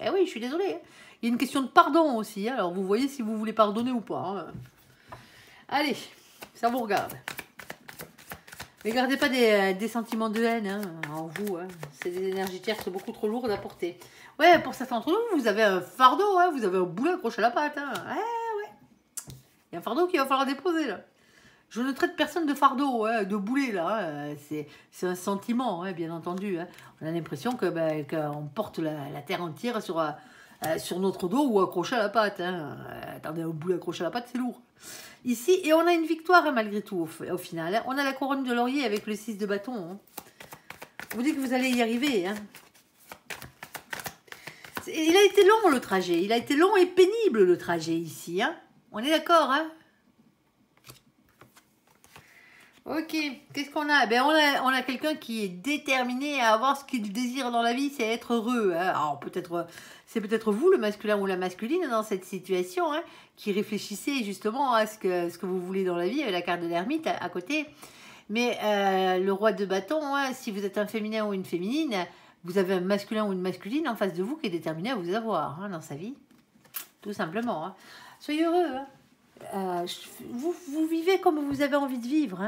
Eh oui, je suis désolée. Hein. Il y a une question de pardon aussi. Hein. Alors vous voyez si vous voulez pardonner ou pas. Hein. Allez, ça vous regarde. Mais gardez pas des sentiments de haine hein, en vous. Hein. C'est des énergies tierces beaucoup trop lourdes à porter. Ouais, pour certains d'entre vous, vous avez un fardeau. Hein. Vous avez un boulet accroché à la patte. Hein. Il y a un fardeau qu'il va falloir déposer là. Je ne traite personne de fardeau, hein, de boulet là. Hein. C'est un sentiment, hein, bien entendu. Hein. On a l'impression qu'on porte la terre entière sur notre dos ou accroché à la patte. Hein. Attendez, un boulet accroché à la patte, c'est lourd. Ici, et on a une victoire hein, malgré tout au final. Hein. On a la couronne de laurier avec le 6 de bâton. Hein. Vous dites que vous allez y arriver. Hein. Il a été long le trajet. Il a été long et pénible le trajet ici. Hein. On est d'accord, hein? Ok, qu'est-ce qu'on a? On a quelqu'un qui est déterminé à avoir ce qu'il désire dans la vie, c'est être heureux. Hein. Alors c'est peut-être vous, le masculin ou la masculine, dans cette situation, hein, qui réfléchissez justement à ce que vous voulez dans la vie, avec la carte de l'ermite à côté. Mais le roi de bâton, hein, si vous êtes un féminin ou une féminine, vous avez un masculin ou une masculine en face de vous qui est déterminé à vous avoir hein, dans sa vie. Tout simplement. Hein. Soyez heureux. Hein. Vous vivez comme vous avez envie de vivre.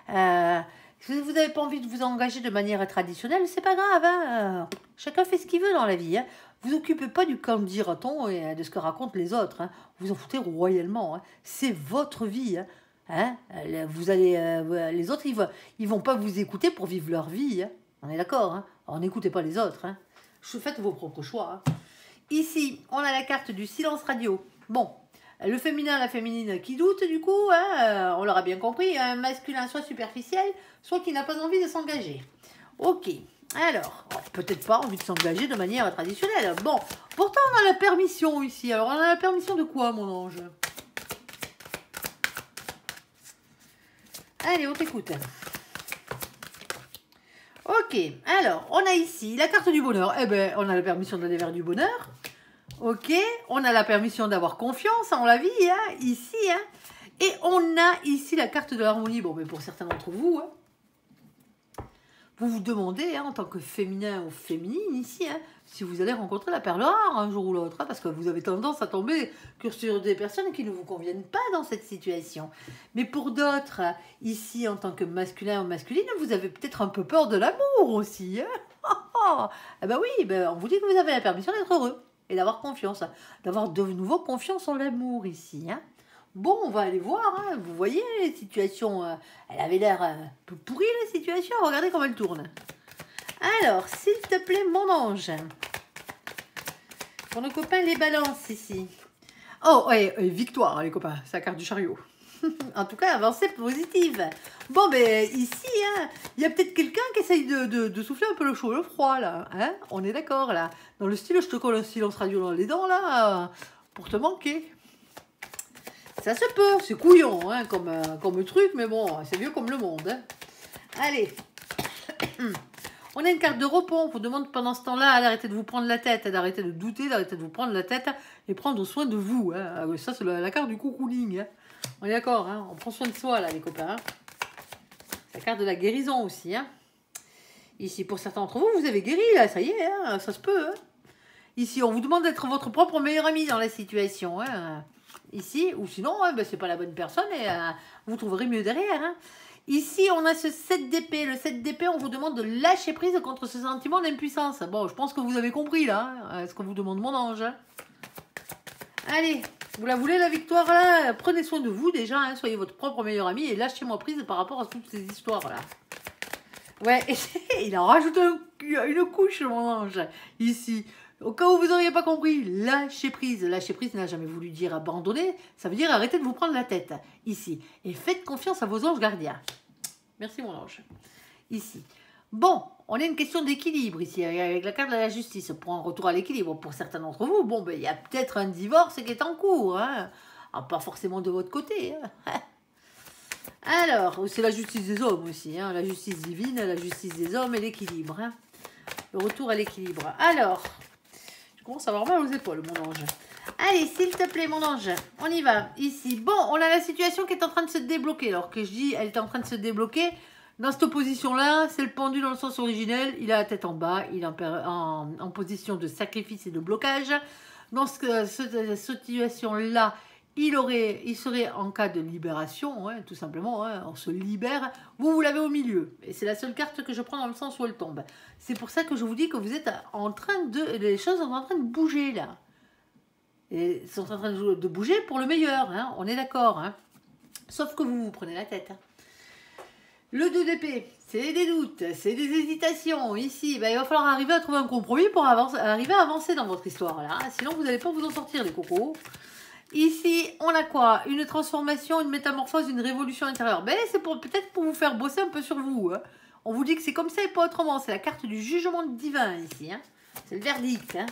Hein. Si vous n'avez pas envie de vous engager de manière traditionnelle, c'est pas grave. Hein. Chacun fait ce qu'il veut dans la vie. Hein. Vous occupez pas du camp de dira-t-on et de ce que racontent les autres. Hein. Vous en foutez royalement. Hein. C'est votre vie. Hein. Vous allez, les autres, ils vont pas vous écouter pour vivre leur vie. Hein. On est d'accord. Hein. Alors n'écoutez pas les autres. Hein. Faites vos propres choix. Hein. Ici, on a la carte du silence radio. Bon, le féminin, la féminine qui doute du coup, hein, on l'aura bien compris, un masculin soit superficiel, soit qui n'a pas envie de s'engager. Ok, alors, peut-être pas envie de s'engager de manière traditionnelle. Bon, pourtant on a la permission ici. Alors on a la permission de quoi mon ange? Allez, on t'écoute. Ok, alors on a ici la carte du bonheur. Eh ben, on a la permission d'aller vers du bonheur. Ok, on a la permission d'avoir confiance en la vie, hein, ici. Hein. Et on a ici la carte de l'harmonie. Bon, mais pour certains d'entre vous, hein, vous vous demandez, hein, en tant que féminin ou féminine, ici, hein, si vous allez rencontrer la perle rare un jour ou l'autre. Hein, parce que vous avez tendance à tomber sur des personnes qui ne vous conviennent pas dans cette situation. Mais pour d'autres, ici, en tant que masculin ou masculine, vous avez peut-être un peu peur de l'amour aussi. Hein. Eh ben oui, on vous dit que vous avez la permission d'être heureux. Et d'avoir confiance, d'avoir de nouveau confiance en l'amour ici. Hein. Bon, on va aller voir, hein. Vous voyez, les situations, elle avait l'air un peu pourrie, la situation, regardez comment elle tourne. Alors, s'il te plaît, mon ange, pour nos copains les balances ici. Oh, ouais, victoire, les copains, c'est la carte du chariot. En tout cas, avancée positive. Bon, ici, hein, il y a peut-être quelqu'un qui essaye de souffler un peu le chaud et le froid, là. Hein, on est d'accord, là. Dans le style, je te colle un silence radio dans les dents, là, pour te manquer. Ça se peut, c'est couillon, hein, comme truc, mais bon, c'est vieux comme le monde. Hein. Allez. On a une carte de repos. On vous demande pendant ce temps-là d'arrêter de vous prendre la tête, d'arrêter de douter, d'arrêter de vous prendre la tête et prendre soin de vous. Hein. Ça, c'est la carte du cocooning. Hein. On est d'accord, hein, on prend soin de soi, là, les copains. Hein. C'est la carte de la guérison aussi. Hein. Ici, pour certains d'entre vous, vous avez guéri, là, ça y est, hein, ça se peut. Hein. Ici, on vous demande d'être votre propre meilleur ami dans la situation. Hein. Ici, ou sinon, c'est pas la bonne personne et vous trouverez mieux derrière. Hein. Ici, on a ce 7 d'épée. Le 7 d'épée, on vous demande de lâcher prise contre ce sentiment d'impuissance. Bon, je pense que vous avez compris, là, hein, ce qu'on vous demande, mon ange. Hein. Allez, vous la voulez, la victoire, là? Prenez soin de vous, déjà, hein, soyez votre propre meilleur ami et lâchez-moi prise par rapport à toutes ces histoires-là. Ouais, il en rajoute une couche, mon ange, ici. Au cas où vous n'auriez pas compris, lâcher prise. Lâcher prise n'a jamais voulu dire abandonner, ça veut dire arrêter de vous prendre la tête, ici. Et faites confiance à vos anges gardiens. Merci, mon ange. Ici. Bon, on a une question d'équilibre ici, avec la carte de la justice, pour un retour à l'équilibre. Pour certains d'entre vous, bon, ben, il y a peut-être un divorce qui est en cours, hein. Ah, pas forcément de votre côté, hein. Alors, c'est la justice des hommes aussi, hein, la justice divine, la justice des hommes et l'équilibre. Hein. Le retour à l'équilibre. Alors, je commence à avoir mal aux épaules, mon ange. Allez, s'il te plaît, mon ange, on y va. Ici, bon, on a la situation qui est en train de se débloquer. Alors que je dis, elle est en train de se débloquer. Dans cette position-là, c'est le pendu dans le sens originel. Il a la tête en bas, il est en position de sacrifice et de blocage. Dans cette situation-là, il serait en cas de libération, hein, tout simplement, hein, on se libère, vous l'avez au milieu. Et c'est la seule carte que je prends dans le sens où elle tombe. C'est pour ça que je vous dis que vous êtes en train de... Les choses sont en train de bouger, là. Et sont en train de bouger pour le meilleur, hein, on est d'accord. Hein. Sauf que vous prenez la tête. Hein. Le 2 d'épée, c'est des doutes, c'est des hésitations. Ici, ben, il va falloir arriver à trouver un compromis pour arriver à avancer dans votre histoire, là. Sinon, vous n'allez pas vous en sortir, les cocos. Ici, on a quoi? Une transformation, une métamorphose, une révolution intérieure. Ben, c'est peut-être pour vous faire bosser un peu sur vous. Hein. On vous dit que c'est comme ça et pas autrement. C'est la carte du jugement divin ici. Hein. C'est le verdict. Hein.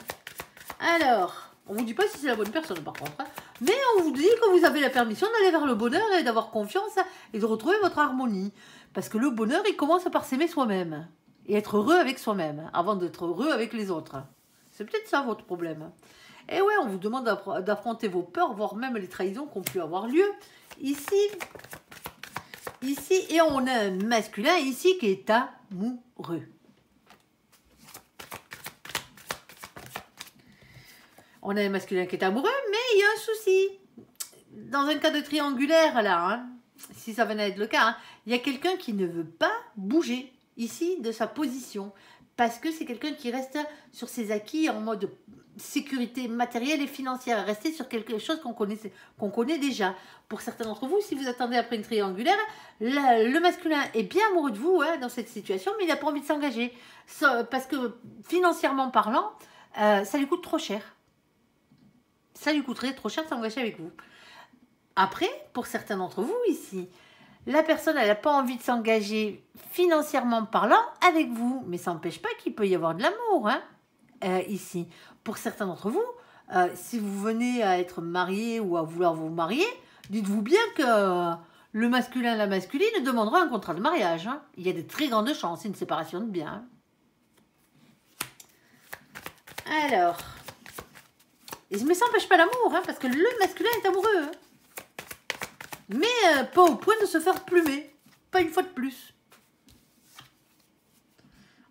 Alors, on vous dit pas si c'est la bonne personne par contre. Hein. Mais on vous dit que vous avez la permission d'aller vers le bonheur et d'avoir confiance et de retrouver votre harmonie. Parce que le bonheur, il commence par s'aimer soi-même. Et être heureux avec soi-même avant d'être heureux avec les autres. C'est peut-être ça votre problème. Et ouais, on vous demande d'affronter vos peurs, voire même les trahisons qui ont pu avoir lieu. Ici, et on a un masculin ici qui est amoureux. On a un masculin qui est amoureux, mais il y a un souci. Dans un cas de triangulaire, là, hein, si ça venait à être le cas, hein, il y a quelqu'un qui ne veut pas bouger ici de sa position. Parce que c'est quelqu'un qui reste sur ses acquis en mode sécurité matérielle et financière, rester sur quelque chose qu'on connaît déjà. Pour certains d'entre vous, si vous attendez après une triangulaire, le masculin est bien amoureux de vous hein, dans cette situation, mais il n'a pas envie de s'engager. Parce que financièrement parlant, ça lui coûte trop cher. Ça lui coûterait trop cher de s'engager avec vous. Après, pour certains d'entre vous ici, la personne, elle n'a pas envie de s'engager financièrement parlant avec vous. Mais ça n'empêche pas qu'il peut y avoir de l'amour hein, ici. Pour certains d'entre vous, si vous venez à être marié ou à vouloir vous marier, dites-vous bien que le masculin et la masculine demanderont un contrat de mariage. Hein. Il y a de très grandes chances, c'est une séparation de biens. Hein. Alors, mais ça n'empêche pas l'amour, hein, parce que le masculin est amoureux. Hein. Mais pas au point de se faire plumer. Pas une fois de plus.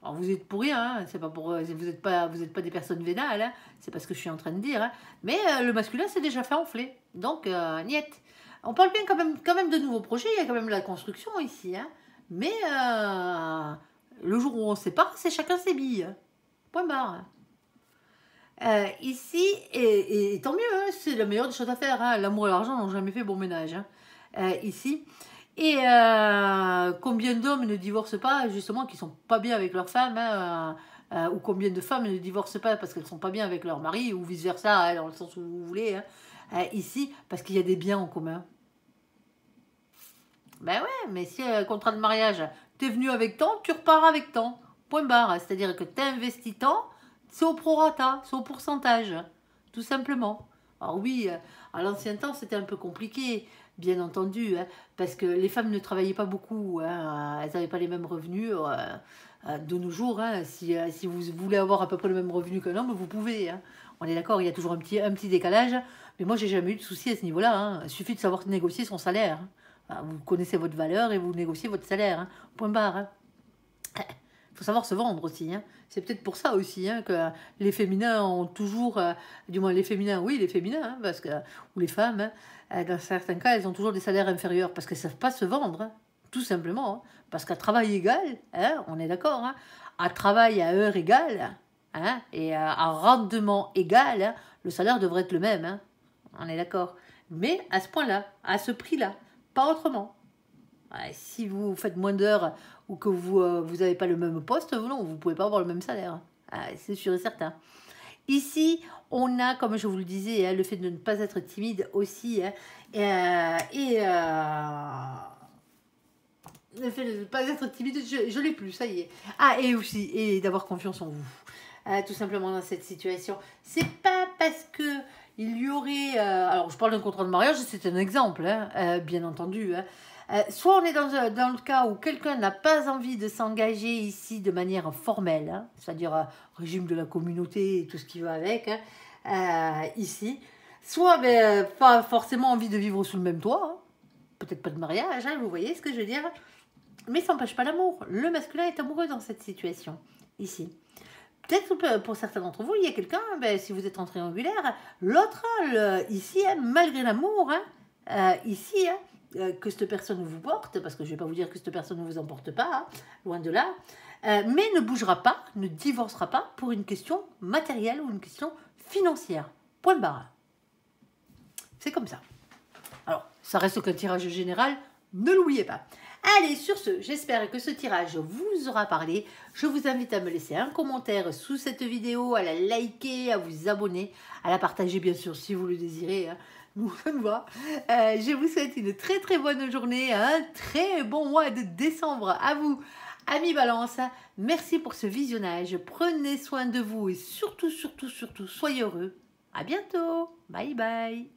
Alors vous êtes pour rien, hein, c'est pas pour, vous n'êtes pas des personnes vénales, hein, c'est pas ce que je suis en train de dire. Hein, mais le masculin s'est déjà fait enfler. Donc, niet. On parle bien quand même de nouveaux projets, il y a quand même la construction ici. Hein, mais le jour où on se sépare, c'est chacun ses billes. Point barre. Ici, et tant mieux, hein, c'est la meilleure des choses à faire. Hein, l'amour et l'argent n'ont jamais fait bon ménage. Hein. Ici. Et combien d'hommes ne divorcent pas, justement, qui sont pas bien avec leur femme, hein, ou combien de femmes ne divorcent pas parce qu'elles sont pas bien avec leur mari, ou vice-versa, hein, dans le sens où vous voulez, hein, ici, parce qu'il y a des biens en commun. Ben ouais, mais si contrat de mariage, tu es venu avec tant, tu repars avec tant. Point barre. C'est-à-dire que tu investis tant, c'est au prorata, c'est au pourcentage, tout simplement. Alors oui, à l'ancien temps, c'était un peu compliqué, bien entendu, hein, parce que les femmes ne travaillaient pas beaucoup, hein, elles n'avaient pas les mêmes revenus. De nos jours, hein, si vous voulez avoir à peu près le même revenu qu'un homme, vous pouvez. Hein. On est d'accord, il y a toujours un petit décalage, mais moi, j'ai jamais eu de souci à ce niveau-là. Hein. Il suffit de savoir négocier son salaire. Hein. Vous connaissez votre valeur et vous négociez votre salaire. Hein. Point barre. Hein. Faut savoir se vendre aussi. Hein. C'est peut-être pour ça aussi hein, que les féminins ont toujours, du moins les féminins, oui, les féminins, hein, parce que, ou les femmes, hein, dans certains cas, elles ont toujours des salaires inférieurs parce qu'elles ne savent pas se vendre, hein, tout simplement. Hein, parce qu'à travail égal, hein, on est d'accord, hein, à travail à heure égale hein, et à rendement égal, hein, le salaire devrait être le même. Hein, on est d'accord. Mais à ce point-là, à ce prix-là, pas autrement. Si vous faites moins d'heures ou que vous n'avez pas le même poste, non, vous ne pouvez pas avoir le même salaire. Ah, c'est sûr et certain. Ici, on a, comme je vous le disais, hein, le fait de ne pas être timide aussi, hein, le fait de ne pas être timide, je l'ai plus, ça y est. Ah, et aussi, et d'avoir confiance en vous. Tout simplement dans cette situation. C'est pas parce que il y aurait... alors, je parle d'un contrat de mariage, c'est un exemple, hein, bien entendu. Hein. Soit on est dans le cas où quelqu'un n'a pas envie de s'engager ici de manière formelle, hein, c'est-à-dire régime de la communauté et tout ce qui va avec, hein, ici. Soit pas forcément envie de vivre sous le même toit, hein. Peut-être pas de mariage, hein, vous voyez ce que je veux dire. Mais ça n'empêche pas l'amour. Le masculin est amoureux dans cette situation, ici. Peut-être que pour certains d'entre vous, il y a quelqu'un, si vous êtes en triangulaire, l'autre, ici, hein, malgré l'amour, hein, ici, hein, que cette personne vous porte, parce que je ne vais pas vous dire que cette personne ne vous emporte pas, hein, loin de là, mais ne bougera pas, ne divorcera pas pour une question matérielle ou une question financière. Point barre. C'est comme ça. Alors, ça reste qu'un tirage général, ne l'oubliez pas. Allez, sur ce, j'espère que ce tirage vous aura parlé. Je vous invite à me laisser un commentaire sous cette vidéo, à la liker, à vous abonner, à la partager bien sûr si vous le désirez. Hein. Je vous souhaite une très très bonne journée, un très bon mois de décembre à vous, amis Balance. Merci pour ce visionnage. Prenez soin de vous et surtout, surtout, surtout, soyez heureux. À bientôt. Bye bye.